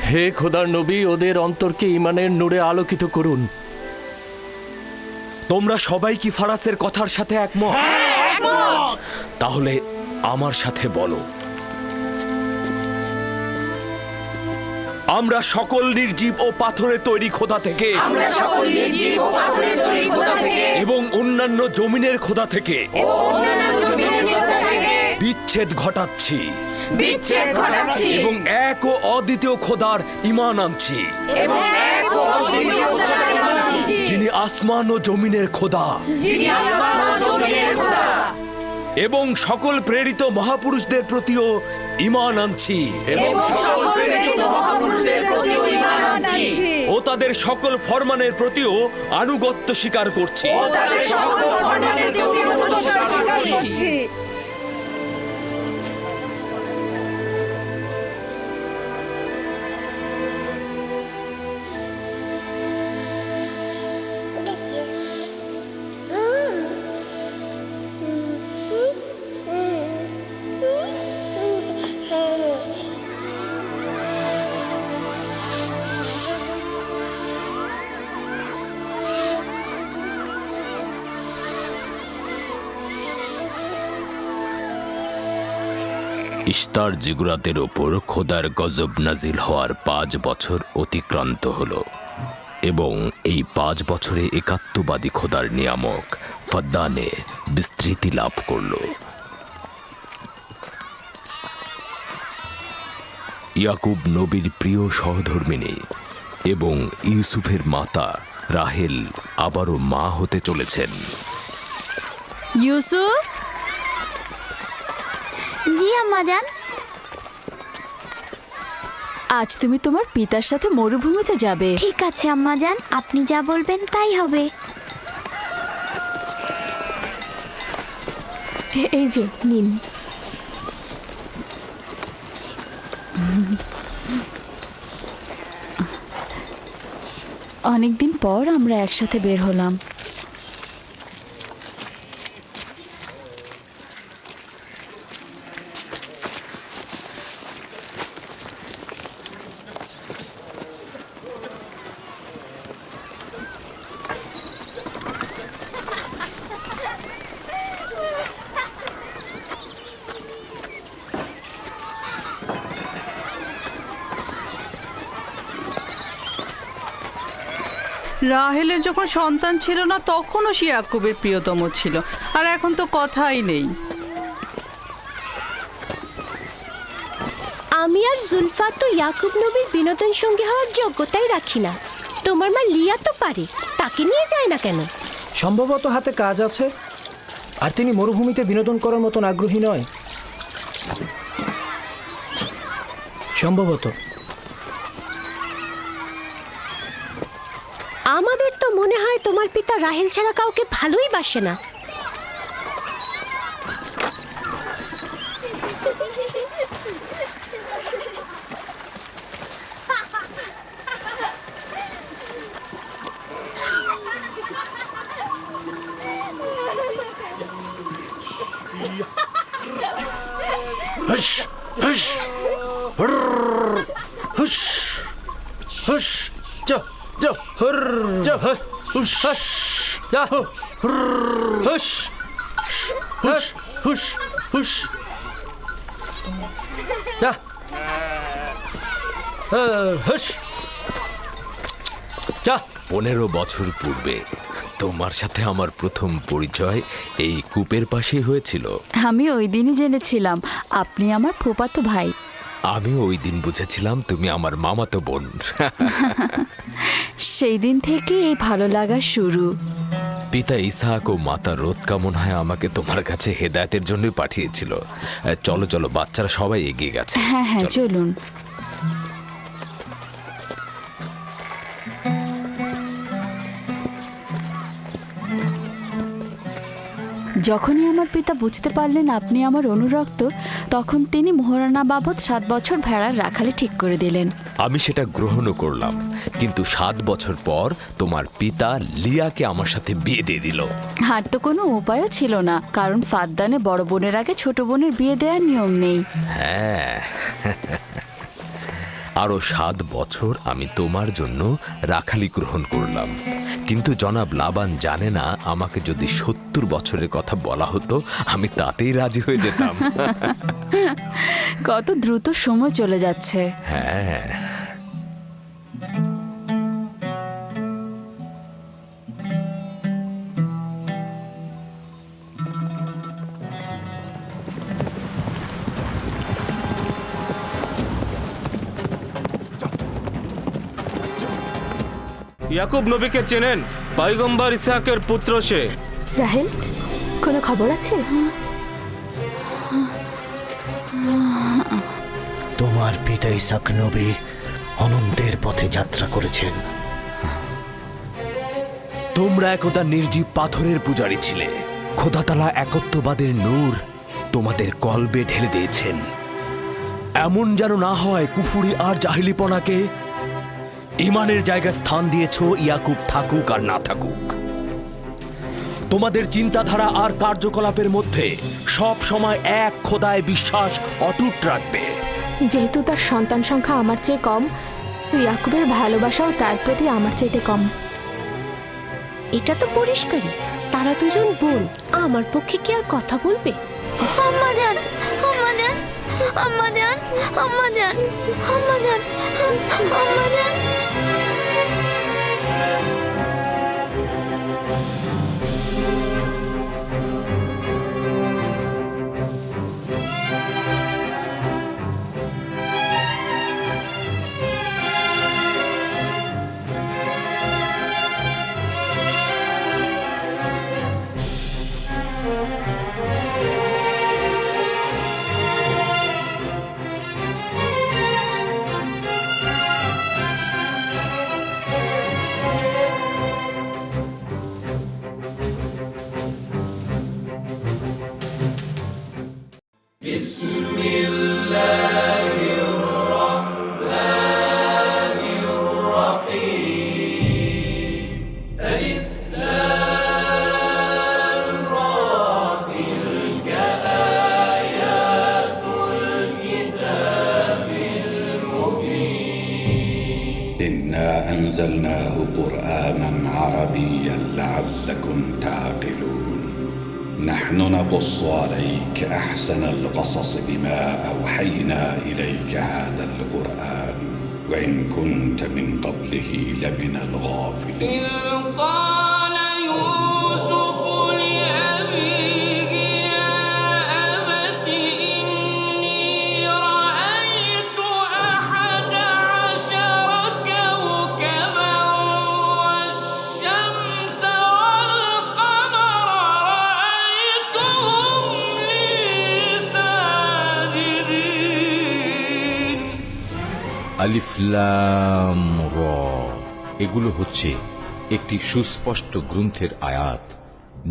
হে খোদার নবী, ওদের অন্তরকে ঈমানের নূরে আলোকিত করুন। তোমরা সবাই কি ফারাসের কথার সাথে একমত? তাহলে আমার সাথে বলো, আমরা সকল নির্জীব ও পাথরের তৈরি খোদা থেকে এবং অন্যান্য জমিনের খোদা থেকে বিচ্ছেদ ঘটাচ্ছি এবং এক ও অদ্বিতীয় খোদার ঈমান আনছি, যিনি আসমান ও জমিনের খোদা, এবং সকল প্রেরিত মহাপুরুষদের প্রতিও ঈমান আনছি ও তাদের সকল ফরমানের প্রতিও আনুগত্য স্বীকার করছি। ইশতার জিগুরাতের ওপর খোদার গজব নাজিল হওয়ার 5 বছর অতিক্রান্ত হল এবং এই 5 বছরে একাত্মবাদী খোদার নিয়ামক ফাদ্দানে বিস্তৃতি লাভ করল। ইয়াকুব নবীর প্রিয় সহধর্মিণী এবং ইউসুফের মাতা রাহেল আবারও মা হতে চলেছেন। ইউসুফ, জি আম্মাজান। আজ তুমি তোমার পিতার সাথে মরুভূমিতে যাবে। ঠিক আছে আম্মাজান, আপনি যা বলবেন তাই হবে। এই যে নিন। অনেকদিন পর আমরা একসাথে বের হলাম। রাহেলের যখন সন্তান ছিল না তখনও সে ইয়াকুবের প্রিয়তম ছিল, আর এখন তো কথাই নেই। আমি আর জুলফা তো ইয়াকুব নবীর বিনোদন সঙ্গী হওয়ার যোগ্যতাই রাখি না। তোমার মা লিয়া তো পারে, তাকে নিয়ে যায় না কেন? সম্ভবত হাতে কাজ আছে, আর তিনি মরুভূমিতে বিনোদন করার মতন আগ্রহী নয়। সম্ভবত। আমাদের তো মনে হয় তোমার পিতা রাহেল ছাড়া কাউকে ভালোই বাসে না। হুশ হুশ হুশ হুশ যা যা হর যা হুশ যা হুশ হুশ হুশ হুশ যা হুশ যা। 15 বছর পূর্বে তোমার সাথে আমার প্রথম পরিচয় এই কূপের পাশে হয়েছিল। আমি ওই দিনই জেনেছিলাম আপনি আমার ফুফাতো ভাই। আমি ওই দিন বুঝেছিলাম তুমি আমার মামাতো বোন। সেই দিন থেকে এই ভালো লাগা শুরু। পিতা ইসহাক ও মাতা রোদ কামন হয় আমাকে তোমার কাছে হেদায়েতের জন্য পাঠিয়েছিল। চলো চলো, বাচ্চারা সবাই এগিয়ে গেছে। হ্যাঁ হ্যাঁ, চলুন। যখনই আমার পিতা বুঝতে পারলেন আপনি আমার অনুরক্ত, তখন তিনি মোহরানা বাবদ 7 বছর ভেড়ার রাখালি ঠিক করে দিলেন। আমি সেটা গ্রহণও করলাম, কিন্তু 7 বছর পর তোমার পিতা লিয়াকে আমার সাথে বিয়ে দিয়ে দিল। আর তো কোনো উপায়ও ছিল না, কারণ ফাদ্দানে বড় বোনের আগে ছোট বোনের বিয়ে দেওয়ার নিয়ম নেই। হ্যাঁ, আরো 7 বছর আমি তোমার জন্য রাখালি গ্রহণ করলাম, কিন্তু জনাব লাবান জানে না আমাকে যদি 70 বছরের কথা বলা হতো আমি তাতেই রাজি হয়ে যেতাম। কত দ্রুত সময় চলে যাচ্ছে। হ্যাঁ, ইয়াকুব নবীকে চেনেন? পয়গম্বর ইসহাকের পুত্র সে। রাহেল, কোনো খবর আছে? তোমার পিতা ইসাক নবী অনন্তের পথে যাত্রা করেছেন। তোমরা একদা নির্জীব পাথরের পূজারী ছিলে। খোদাতালা একত্ববাদের নূর তোমাদের কলবে ঢেলে দিয়েছেন। এমন যেন না হয় কুফুরি আর জাহিলিপনাকে ইমানের জায়গায় স্থান দিয়েছ, ইয়াকুব থাকুক আর না থাকুক। তোমাদের চিন্তাধারা আর কার্যকলাপের মধ্যে সব সময় এক খোদায় বিশ্বাস অটুট রাখবে। যেহেতু তার সন্তান সংখ্যা আমার চেয়ে কম, ইয়াকুবের ভালোবাসাও তার প্রতি আমার চাইতে কম। এটা তো পরিষ্কারই, তারা দুজন বোন, আমার পক্ষে কি আর কথা বলবে? আম্মাজান, আম্মাজান, আম্মাজান, আম্মাজান, আম্মাজান, আম্মাজান। أنزلناه قرآنا عربيا لعلكم تعقلون نحن نقص عليك أحسن القصص بما أوحينا إليك هذا القرآن وإن كنت من قبله لمن الغافلين. قال يوسف لأبيه يا أبت إني رأيت 11 كوكبا والشمس والقمر رأيتهم لي ساجدين. আলিফ লাম র, এগুলো হচ্ছে একটি সুস্পষ্ট গ্রন্থের আয়াত।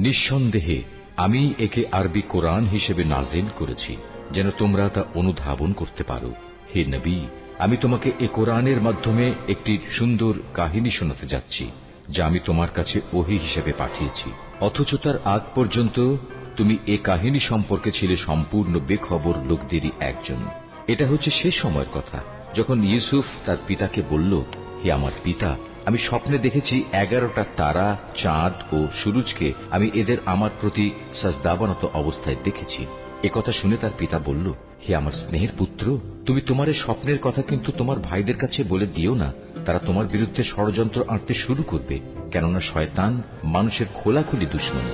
নিঃসন্দেহে আমি একে আরবি কোরআন হিসেবে নাজিল করেছি যেন তোমরা তা অনুধাবন করতে পারো। হে নবী, আমি তোমাকে এ কোরআনের মাধ্যমে একটি সুন্দর কাহিনী শোনাতে যাচ্ছি যা আমি তোমার কাছে ওহী হিসেবে পাঠিয়েছি, অথচ তার আগ পর্যন্ত তুমি এ কাহিনী সম্পর্কে ছিলে সম্পূর্ণ বেখবর লোকদেরই একজন। এটা হচ্ছে সে সময়ের কথা যখন ইউসুফ তার পিতাকে বলল, হে আমার পিতা, আমি স্বপ্নে দেখেছি 11টা তারা, চাঁদ ও সূরজকে আমি এদের আমার প্রতি সাজদাবানত অবস্থায় দেখেছি। একথা শুনে তার পিতা বলল, হে আমার স্নেহের পুত্র, তুমি তোমার এই স্বপ্নের কথা কিন্তু তোমার ভাইদের কাছে বলে দিও না, তারা তোমার বিরুদ্ধে ষড়যন্ত্র আঁটতে শুরু করবে, কেননা শয়তান মানুষের খোলাখুলি দুশমন।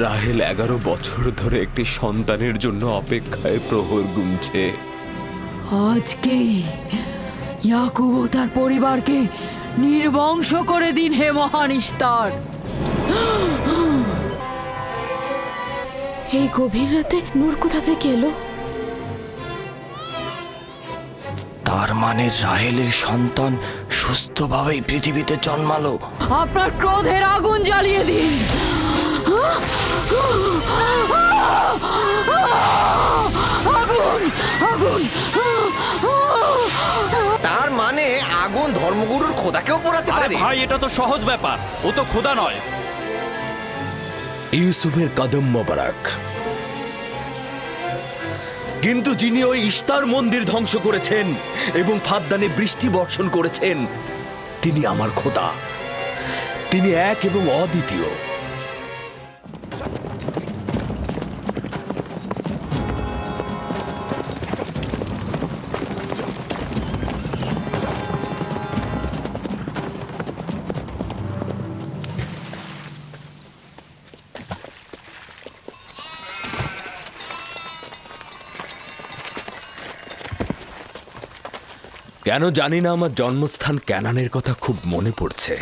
রাহেল 11 বছর ধরে একটি সন্তানের জন্য অপেক্ষায় প্রহর গুনছে। আজকে ইয়াকুব ও তার পরিবারকে নির্বংশ করে দিন, হে মহান ইস্তার। এই গভীর রাতে নূর কোথা থেকে এলো? তার মানে রাহেলের সন্তান সুস্থভাবেই পৃথিবীতে জন্মালো। আপনার ক্রোধের আগুন জ্বালিয়ে দিন। আগুন আগুন। তার মানে আগুন ধর্মগুরুর খোদাকেও পোড়াতে পারে? ভাই, এটা তো সহজ ব্যাপার, ও তো খোদা নয়। ইউসুফের কদম মোবারক। কিন্তু যিনি ওই ইস্তার মন্দির ধ্বংস করেছেন এবং ফাদ্দানে বৃষ্টি বর্ষণ করেছেন, তিনি আমার খোদা। তিনি এক এবং অদ্বিতীয়। কেন জানি না আমার জন্মস্থান ক্যানানের কথা খুব মনে পড়ছে।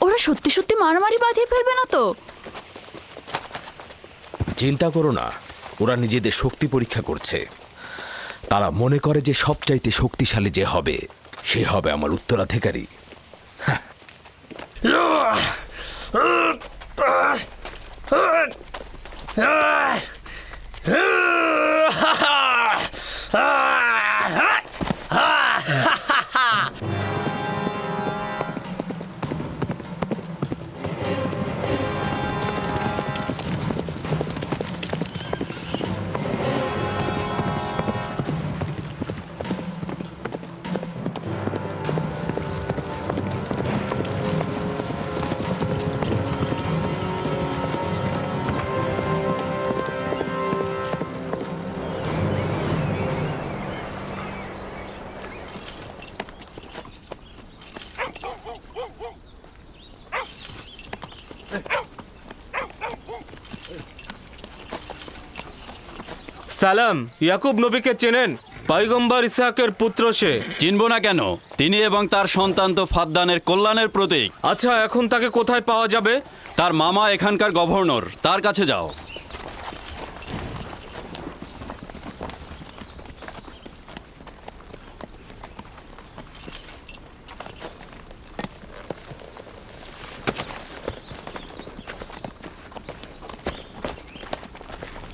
ওরা সত্যি সত্যি মারামারি বাঁধিয়ে ফেলবে না তো? চিন্তা করো না, ওরা নিজেদের শক্তি পরীক্ষা করছে। তারা মনে করে যে সবচাইতে শক্তিশালী যে হবে সে হবে আমার উত্তরাধিকারী। সালাম, ইয়াকুব নবীকে চেনেন? পয়গম্বর ইসহাকের পুত্র সে। চিনব না কেন? তিনি এবং তার সন্তান তো ফাদ্দানের কল্যাণের প্রতীক। আচ্ছা, এখন তাকে কোথায় পাওয়া যাবে? তার মামা এখানকার গভর্নর, তার কাছে যাও।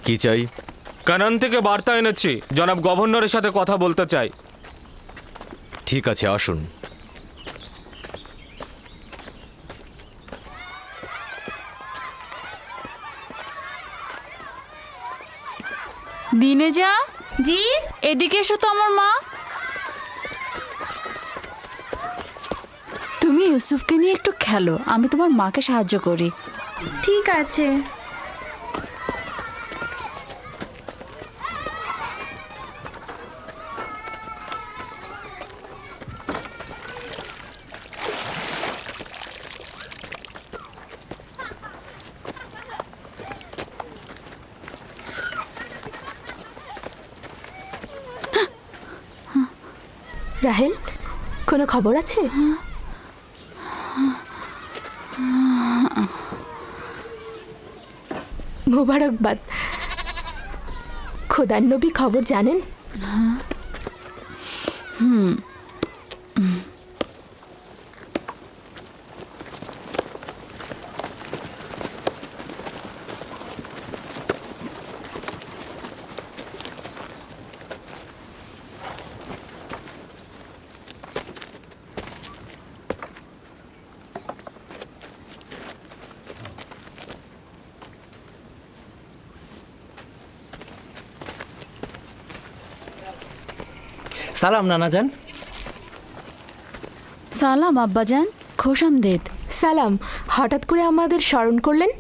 কি চাই? কানান থেকে বার্তা এনেছি, জনাব গভর্নরের সাথে কথা বলতে চাই। ঠিক আছে, আসুন। দিনে যা জি, এদিকে এসো তো আমার মা। তুমি ইউসুফকে নিয়ে একটু খেলো, আমি তোমার মাকে সাহায্য করি। ঠিক আছে। রাহেল, কোনো খবর আছে? মোবারকবাদ। খোদার নবী খবর জানেন? সালাম নানাজান। সালাম আব্বাজান, খোশামদেদ। সালাম, হঠাৎ করে আমাদের স্মরণ করলেন?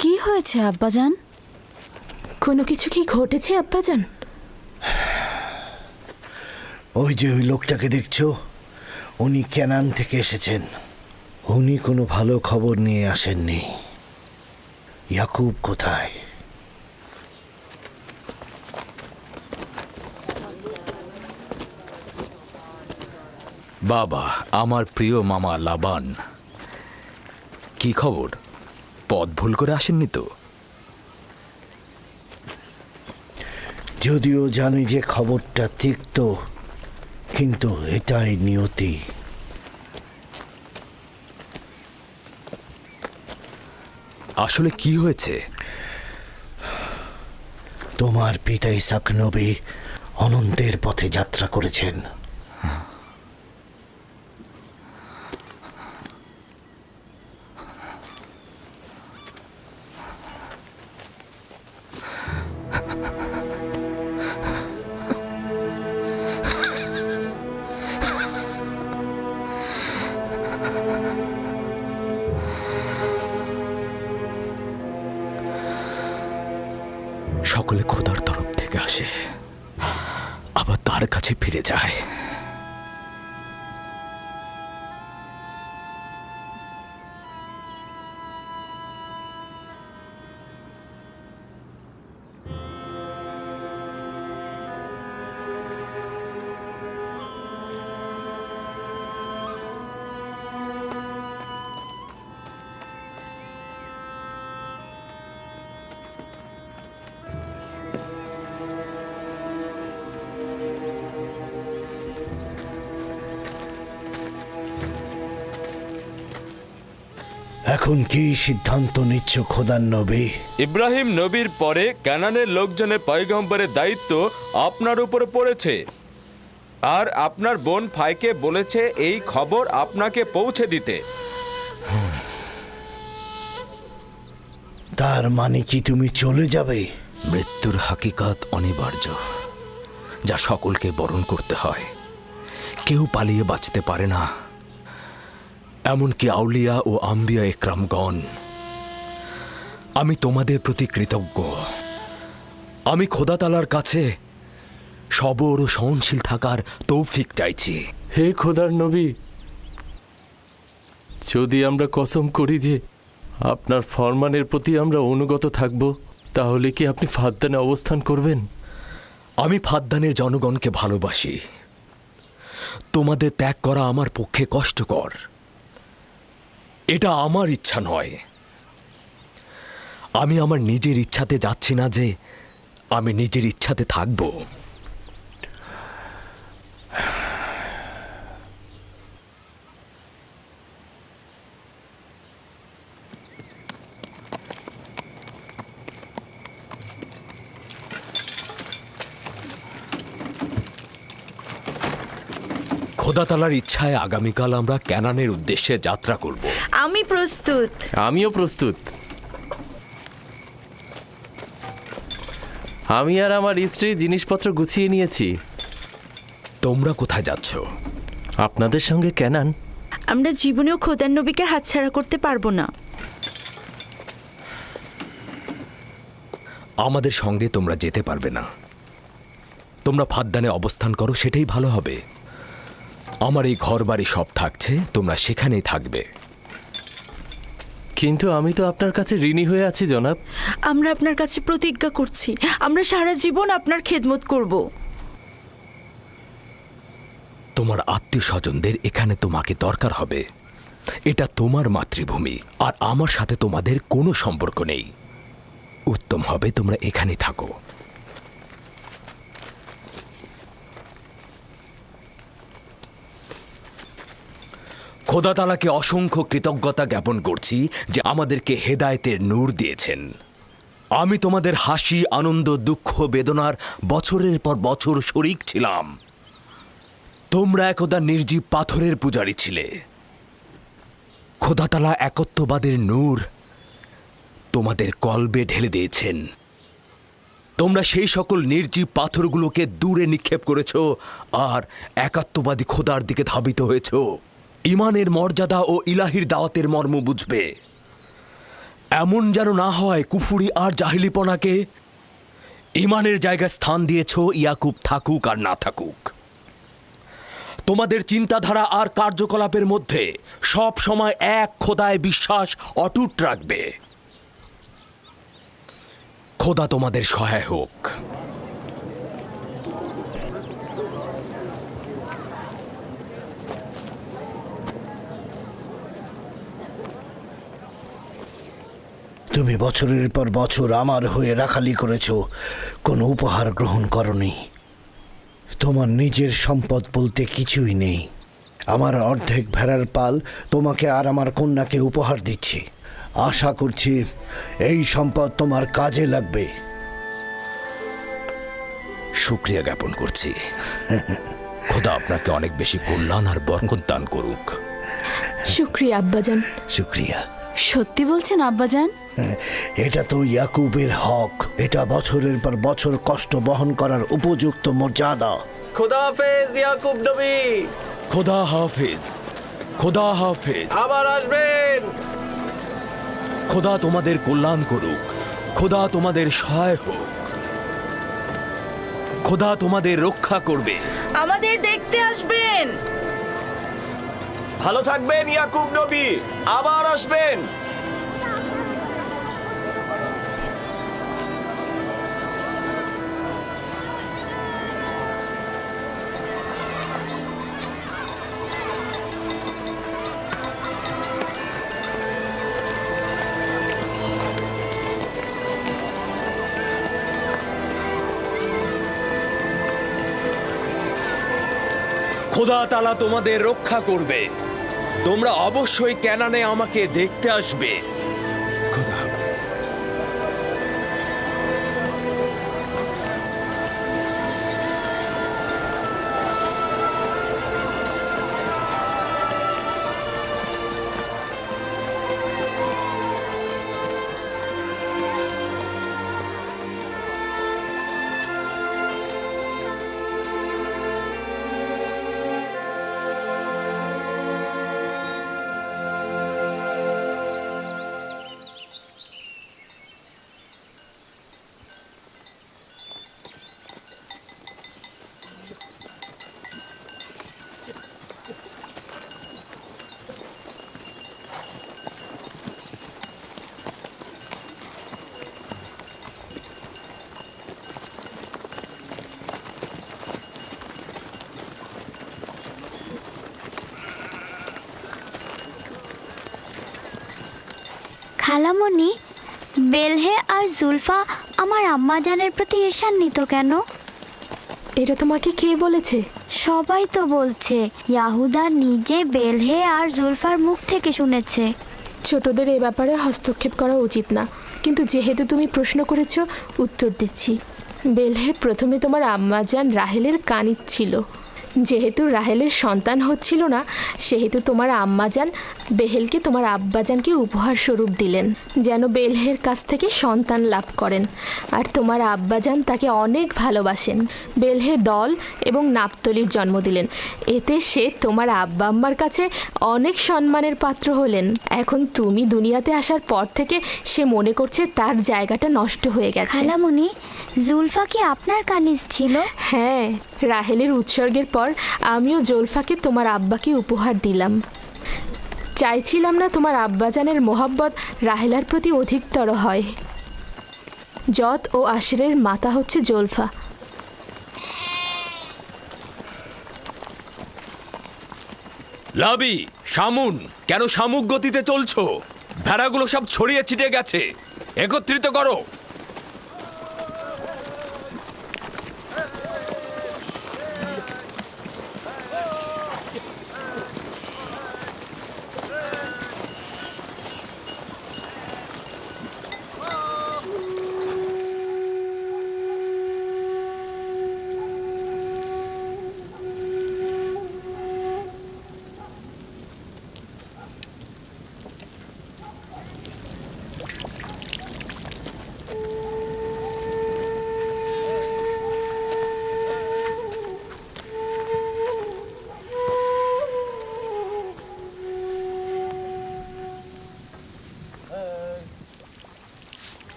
কি হয়েছে আব্বাজান? কোনো কিছু কি ঘটেছে আব্বাজান? ওই যে ওই লোকটাকে দেখছো, উনি ক্যানান থেকে এসেছেন। উনি কোনো ভালো খবর নিয়ে আসেননি। ইয়াকুব কোথায়? বাবা, আমার প্রিয় মামা লাবান, কি খবর? পথ ভুল করে আসেননি তো? যদিও জানি যে খবরটা তিক্ত, কিন্তু এটাই নিয়তি। আসলে কি হয়েছে? তোমার পিতা ইসাক নবী অনন্তের পথে যাত্রা করেছেন। সকলে খোদার তরফ থেকে আসে, আবার তার কাছে ফিরে যায়। এখন কি সিদ্ধান্ত নিচ্ছ খোদার নবী? ইব্রাহিম নবীর পরে কানানের লোকজনের পয়গম্বরের দায়িত্ব আপনার উপরে পড়েছে, আর আপনার বোন ফাইকে বলেছে এই খবর আপনাকে পৌঁছে দিতে। তার মানে কি তুমি চলে যাবে? মৃত্যুর হাকিকাত অনিবার্য, যা সকলকে বরণ করতে হয়। কেউ পালিয়ে বাঁচতে পারে না, এমনকি আউলিয়া ও আম্বিয়া একরামগণ। আমি তোমাদের প্রতি কৃতজ্ঞ। আমি খোদা তাআলার কাছে সবর ও সহনশীল থাকার তৌফিক চাইছি। হে খোদার নবী, যদি আমরা কসম করি যে আপনার ফরমানের প্রতি আমরা অনুগত থাকব, তাহলে কি আপনি ফাদ্দানে অবস্থান করবেন? আমি ফাদ্দানের জনগণকে ভালোবাসি। তোমাদের ত্যাগ করা আমার পক্ষে কষ্টকর। এটা আমার ইচ্ছা নয়। আমি আমার নিজের ইচ্ছাতে যাচ্ছি না যে আমি নিজের ইচ্ছাতে থাকব। খোদা তাআলার ইচ্ছায় আগামীকাল আমরা ক্যানানের উদ্দেশ্যে যাত্রা করব। আমি প্রস্তুত। আমিও প্রস্তুত। আমি আর আমার স্ত্রী জিনিসপত্র গুছিয়ে নিয়েছি। তোমরা কোথায় যাচ্ছ? আপনাদের সঙ্গে ক্যানান। আমরা জীবনেও খোদার নবীকে হাতছাড়া করতে পারবো না। আমাদের সঙ্গে তোমরা যেতে পারবে না। তোমরা ফাদ্দানে অবস্থান করো, সেটাই ভালো হবে। আমার এই ঘর বাড়ি সব থাকছে, তোমরা সেখানেই থাকবে। কিন্তু আমি তো আপনার কাছে ঋণী হয়ে আছি জনাব। আমরা আপনার কাছে প্রতিজ্ঞা করছি, আমরা সারা জীবন আপনার খেদমত করব। তোমার আত্মীয় স্বজনদের এখানে তোমাকে দরকার হবে। এটা তোমার মাতৃভূমি, আর আমার সাথে তোমাদের কোনো সম্পর্ক নেই। উত্তম হবে তোমরা এখানেই থাকো। খোদা তাআলাকে অসংখ্য কৃতজ্ঞতা জ্ঞাপন করছি যে আমাদেরকে হেদায়েতের নূর দিয়েছেন। আমি তোমাদের হাসি, আনন্দ, দুঃখ, বেদনার বছরের পর বছর শরিক ছিলাম। তোমরা একদা নির্জীব পাথরের পূজারী ছিলে। খোদা তাআলা একত্ববাদের নূর তোমাদের কলবে ঢেলে দিয়েছেন। তোমরা সেই সকল নির্জীব পাথরগুলোকে দূরে নিক্ষেপ করেছ আর একাত্মবাদী খোদার দিকে ধাবিত হয়েছ। ঈমানের মর্যাদা ও ইলাহির দাওয়াতের মর্ম বুঝবে। এমন যেন না হয় কুফুরি আর জাহিলিপনাকে ঈমানের জায়গায় স্থান দিয়েছ, ইয়াকুব থাকুক আর না থাকুক। তোমাদের চিন্তাধারা আর কার্যকলাপের মধ্যে সব সময় এক খোদায় বিশ্বাস অটুট রাখবে। খোদা তোমাদের সহায় হোক। তুমি বছরের পর বছর আমার হয়ে রাখালি করেছো, কোনো উপহার গ্রহণ করনি। তোমার নিজের সম্পদ বলতে কিছুই নেই। আমার অর্ধেক ভেড়ার পাল তোমাকে আর আমার কন্যাকে উপহার দিচ্ছি। আশা করছি এই সম্পদ তোমার কাজে লাগবে। শুক্রিয়া জ্ঞাপন করছি। খোদা আপনাকে অনেক বেশি কল্যাণ আর বরকত দান করুক। শুক্রিয়া আব্বাজান। শুক্রিয়া। সত্যি বলছেন আব্বাজান? এটা তো ইয়াকুবের হক। এটা বছরের পর বছর কষ্ট বহন করার উপযুক্ত মর্যাদা। খোদা হাফেজ ইয়াকুব নবী। খোদা হাফেজ। খোদা হাফেজ। আবার আসবেন। খোদা তোমাদের কল্যাণ করুক। খোদা তোমাদের সহায় হোক। খোদা তোমাদের রক্ষা করবে। আমাদের দেখতে আসবেন। ভালো থাকবেন ইয়াকুব নবী, আবার আসবেন। খোদা তাআলা তোমাদের রক্ষা করবে। তোমরা অবশ্যই ক্যানানে আমাকে দেখতে আসবে। খোদা হাফেজ। খালামণি, বেলহে আর জুলফা আমার আম্মাজানের প্রতি ঈর্ষান্বিত কেন? এটা তোমাকে কে বলেছে? সবাই তো বলছে। ইয়াহুদা নিজে বেলহে আর জুলফার মুখ থেকে শুনেছে। ছোটদের এ ব্যাপারে হস্তক্ষেপ করা উচিত না, কিন্তু যেহেতু তুমি প্রশ্ন করেছো, উত্তর দিচ্ছি। বেলহে প্রথমে তোমার আম্মাজান রাহেলের কানিজ ছিল। যেহেতু রাহেলের সন্তান হচ্ছিল না, সেহেতু তোমার আম্মাজান বেহেলকে তোমার আব্বাজানকে উপহার স্বরূপ দিলেন, যেন বেলহের কাছ থেকে সন্তান লাভ করেন। আর তোমার আব্বাজান তাকে অনেক ভালোবাসেন। বেলহে দল এবং নাপতলির জন্ম দিলেন। এতে সে তোমার আব্বা আম্মার কাছে অনেক সম্মানের পাত্র হলেন। এখন তুমি দুনিয়াতে আসার পর থেকে সে মনে করছে তার জায়গাটা নষ্ট হয়ে গেছে। খালামণি, জুলফা কি আপনার কানিজ ছিল? হ্যাঁ, রাহেলের উৎসর্গের পর আমিও জুলফাকে তোমার আব্বাকে উপহার দিলাম। চাইছিলাম না তোমার আব্বাজানের মোহাব্বত রাহেলার প্রতি অধিকতর হয়। জত ও আশরের মাতা হচ্ছে জুলফা। লাবি, শামুন, কেন শামুক গতিতে চলছো? ভেড়াগুলো সব ছড়িয়ে ছিটে গেছে। একত্রিত করো।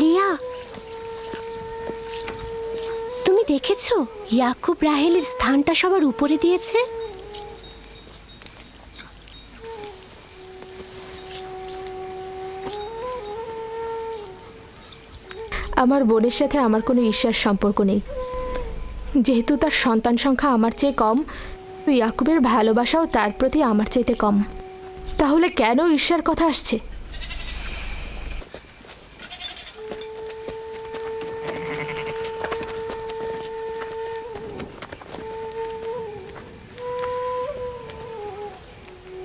লিয়া, তুমি দেখেছো ইয়াকুব রাহেলের স্থানটা সবার উপরে দিয়েছে? আমার বোনের সাথে আমার কোনো ঈর্ষার সম্পর্ক নেই। যেহেতু তার সন্তান সংখ্যা আমার চেয়ে কম, ইয়াকুবের ভালোবাসাও তার প্রতি আমার চাইতে কম। তাহলে কেন ঈর্ষার কথা আসছে?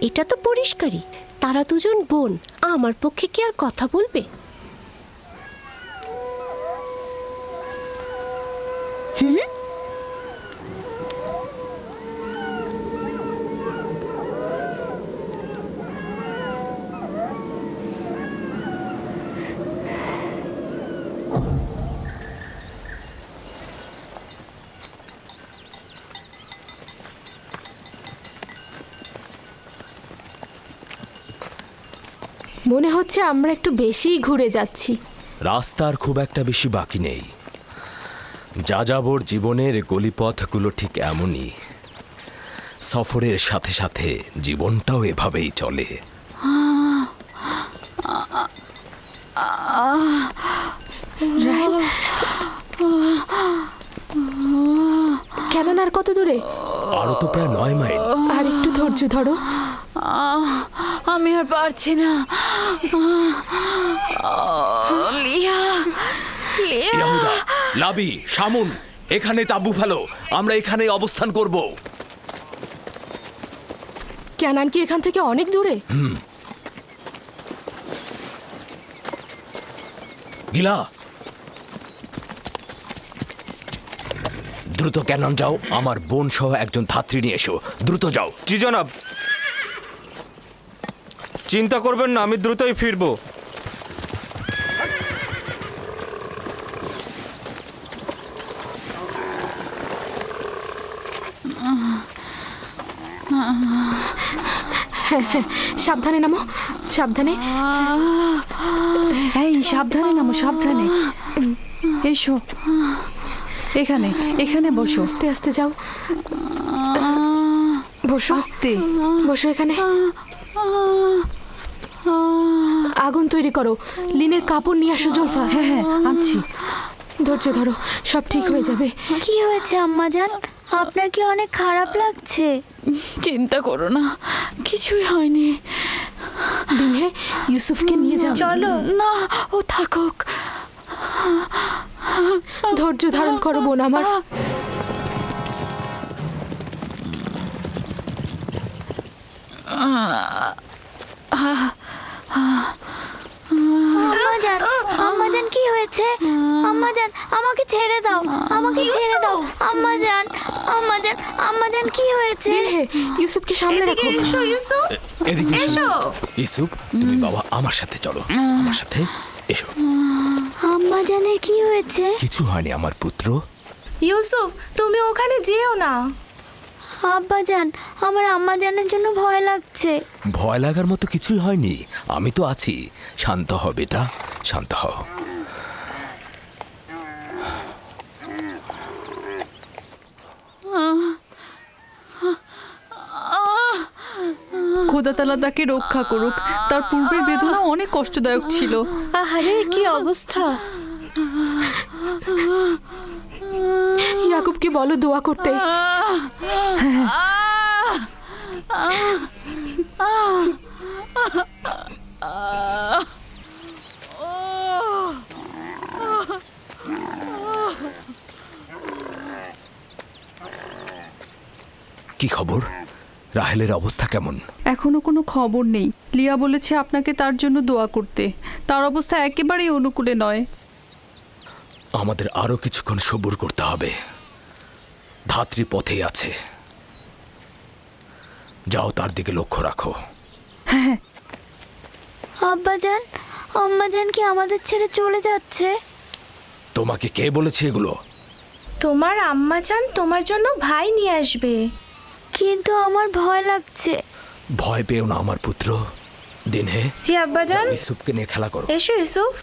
এটা তো পরিষ্কারই, তারা দুজন বোন, আমার পক্ষে কি আর কথা বলবে? মনে হচ্ছে আমরা একটু বেশিই ঘুরে যাচ্ছি। রাস্তার খুব একটা বেশি বাকি নেই। যাযাবর জীবনের গলিপথগুলো ঠিক এমনই, সফরের সাথে সাথে জীবনটাও এভাবেই চলে। কেন আর কত দূরে? আরো তো প্রায় 9 মাইল। আর একটু ধৈর্য ধরো। আমি আর পারছি না। লিয়া, লিয়া। ইয়াহুদা, লাবি, শামুন, এখানে তাঁবু ফেলো, আমরা এখানে অবস্থান করব। ক্যানান কি এখান থেকে অনেক দূরে? গিলা, দ্রুত ক্যানন যাও, আমার বোন সহ একজন ধাত্রী নিয়ে এসো, দ্রুত যাও। জি জনাব। চিন্তা করবেন না, আমি দ্রুতই ফিরবো। সাবধানে নামো, সাবধানে। এই সাবধানে নামো, সাবধানে। এসো, এখানে এখানে বসো। আস্তে আস্তে যাও, বসো। আস্তে বসো এখানে। আগুন তৈরি করো, লিনের কাপড় নিয়ে আসো জলফা। হ্যাঁ হ্যাঁ আনছি। ধৈর্য ধরো, সব ঠিক হয়ে যাবে। কি হয়েছে আম্মাজান? আপনার কি অনেক খারাপ লাগছে? চিন্তা করো না, কিছুই হয়নি। দিনে ইউসুফকে নিয়ে যাও। চলো না, ও থাকুক। ধৈর্য ধারণ করো বোন আমার। আম্মাজান, আম্মাজান কি হয়েছে? আম্মাজান আমাকে ছেড়ে দাও, আমাকে ছেড়ে দাও। আম্মাজান, আম্মাজান, আম্মাজান কি হয়েছে? ইউসুফকে সামনে রাখো। এসো ইউসুফ, এদিকে এসো। ইউসুফ, তুমি বাবা আমার সাথে চলো, আমার সাথে এসো। আম্মাজানের কি হয়েছে? কিছু হয়নি আমার পুত্র। ইউসুফ, তুমি ওখানে যেও না। আব্বাজান, আমার আম্মাজানের জন্য ভয় লাগছে। ভয় লাগার মতো কিছুই হয়নি, আমি তো আছি। শান্ত হ বেটা, শান্ত হ। খোদা তাআলা তাকে রক্ষা করুক। তার পূর্বের বেদনা অনেক কষ্টদায়ক ছিল। আহারে কি অবস্থা! ইয়াকুবকে বলো দোয়া করতে। কি খবর? রাহেলের অবস্থা কেমন? এখনো কোনো খবর নেই। লিয়া বলেছে আপনাকে তার জন্য দোয়া করতে। তার অবস্থা একেবারেই অনুকূলে নয়। আমাদের আরো কিছুক্ষণ সবুর করতে হবে। ধাত্রী পথেই আছে, যাও তার দিকে লক্ষ্য রাখো। হ্যাঁ। আব্বাজান, আম্মাজান কি আমাদের ছেড়ে চলে যাচ্ছে? তোমাকে কে বলেছে এগুলো? তোমার আম্মাজান তোমার জন্য ভাই নিয়ে আসবে। কিন্তু আমার ভয় লাগছে। ভয় পেও না আমার পুত্র। দিনে জি আব্বাজান। ইউসুফকে নিয়ে খেলা করো। এসো ইউসুফ।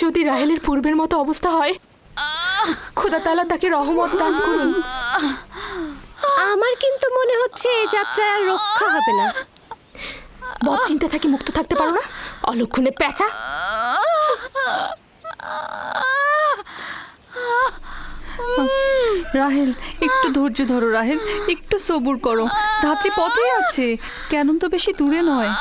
যদি রাহেলের পূর্বের মতো অবস্থা হয়, খোদা তাআলা তাকে রহমত দান করুন। আমার কিন্তু মনে হচ্ছে এই যাত্রায় আর রক্ষা হবে না। বদ চিন্তা থেকে মুক্ত থাকতে পারো না, অলক্ষণে পেঁচা। রাহেল, একটু ধৈর্য ধরো রাহেল, একটু সবুর করো। ধাত্রী পথে আছে, কেন তো বেশি দূরে নয়।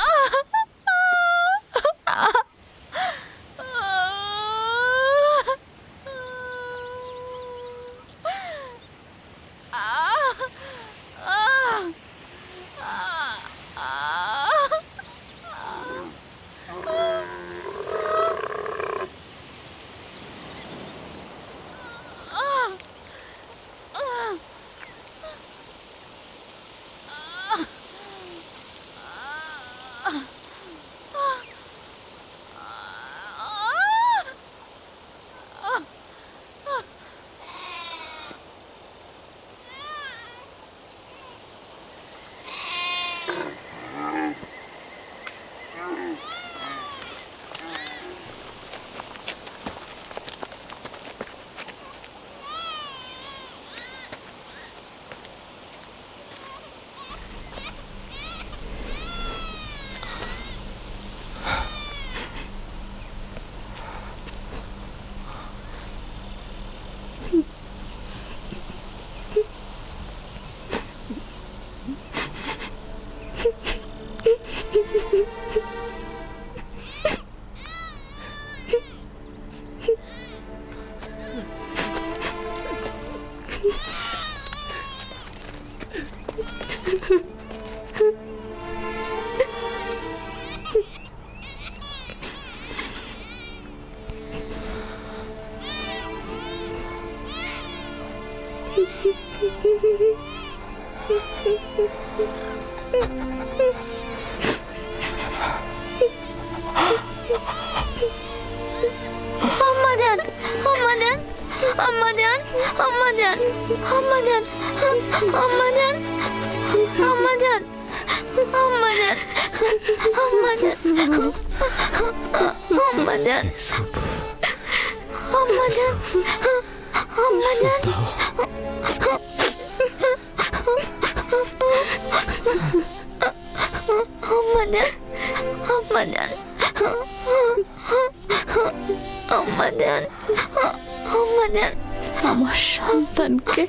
আমার সন্তানকে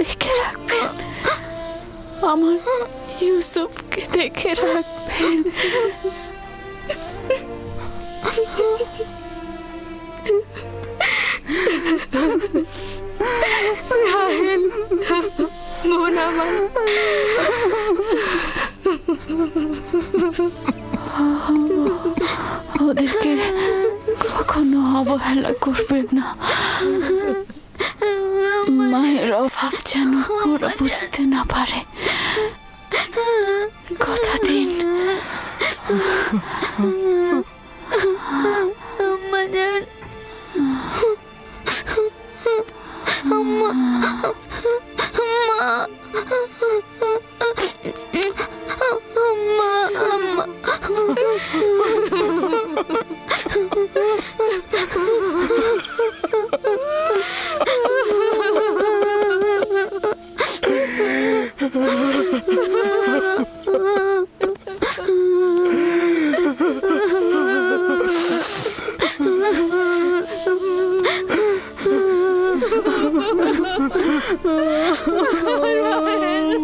দেখে রাখবেন, আমার ইউসুফকে দেখে রাখবেন। রাহেল, বোন আমার, ওদেরকে কখনো অবহেলা করবেন না। মায়ের অভাব যেন ওরা বুঝতে না পারে, কথা দিন।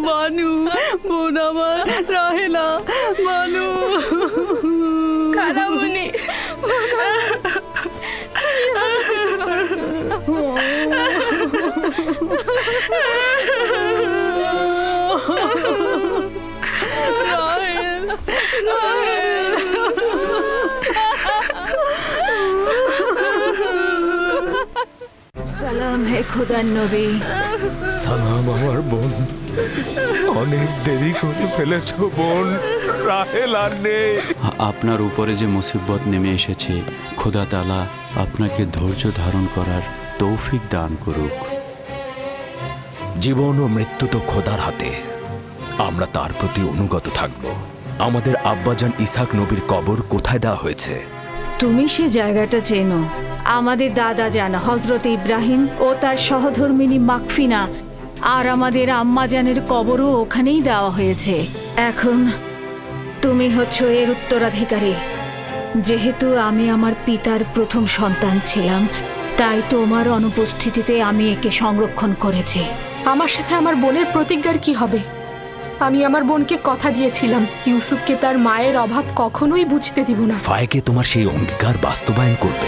মানু, বোন আমার, রাহেলা, মানু, খালামণি, সালাম হে খোদার নবী। সালাম আমার বোন, অনেক দেরি করে ফেলেছ বোন, রাহেল আর নেই। আপনার উপরে যে মুসিবত নেমে এসেছে, খোদা তাআলা আপনাকে ধৈর্য ধারণ করার তৌফিক দান করুক। জীবন ও মৃত্যু তো খোদার হাতে, আমরা তার প্রতি অনুগত থাকব। আমাদের আব্বাজান ইসহাক নবীর কবর কোথায় দেওয়া হয়েছে? তুমি সে জায়গাটা চেনো। আমাদের দাদা জান হজরত ইব্রাহিম ও তার সহধর্মিনী মাকফিনা আর আমাদের আম্মা জানের কবরও ওখানেই দেওয়া হয়েছে। এখন তুমি হচ্ছ এর উত্তরাধিকারী। যেহেতু আমি আমার পিতার প্রথম সন্তান ছিলাম, তাই তোমার অনুপস্থিতিতে আমি একে সংরক্ষণ করেছি। আমার সাথে আমার বোনের প্রতিজ্ঞার কি হবে? আমি আমার বোনকে কথা দিয়েছিলাম ইউসুফকে তার মায়ের অভাব কখনোই বুঝতে দিব না। ফায়েকে তোমার সেই অঙ্গীকার বাস্তবায়ন করবে।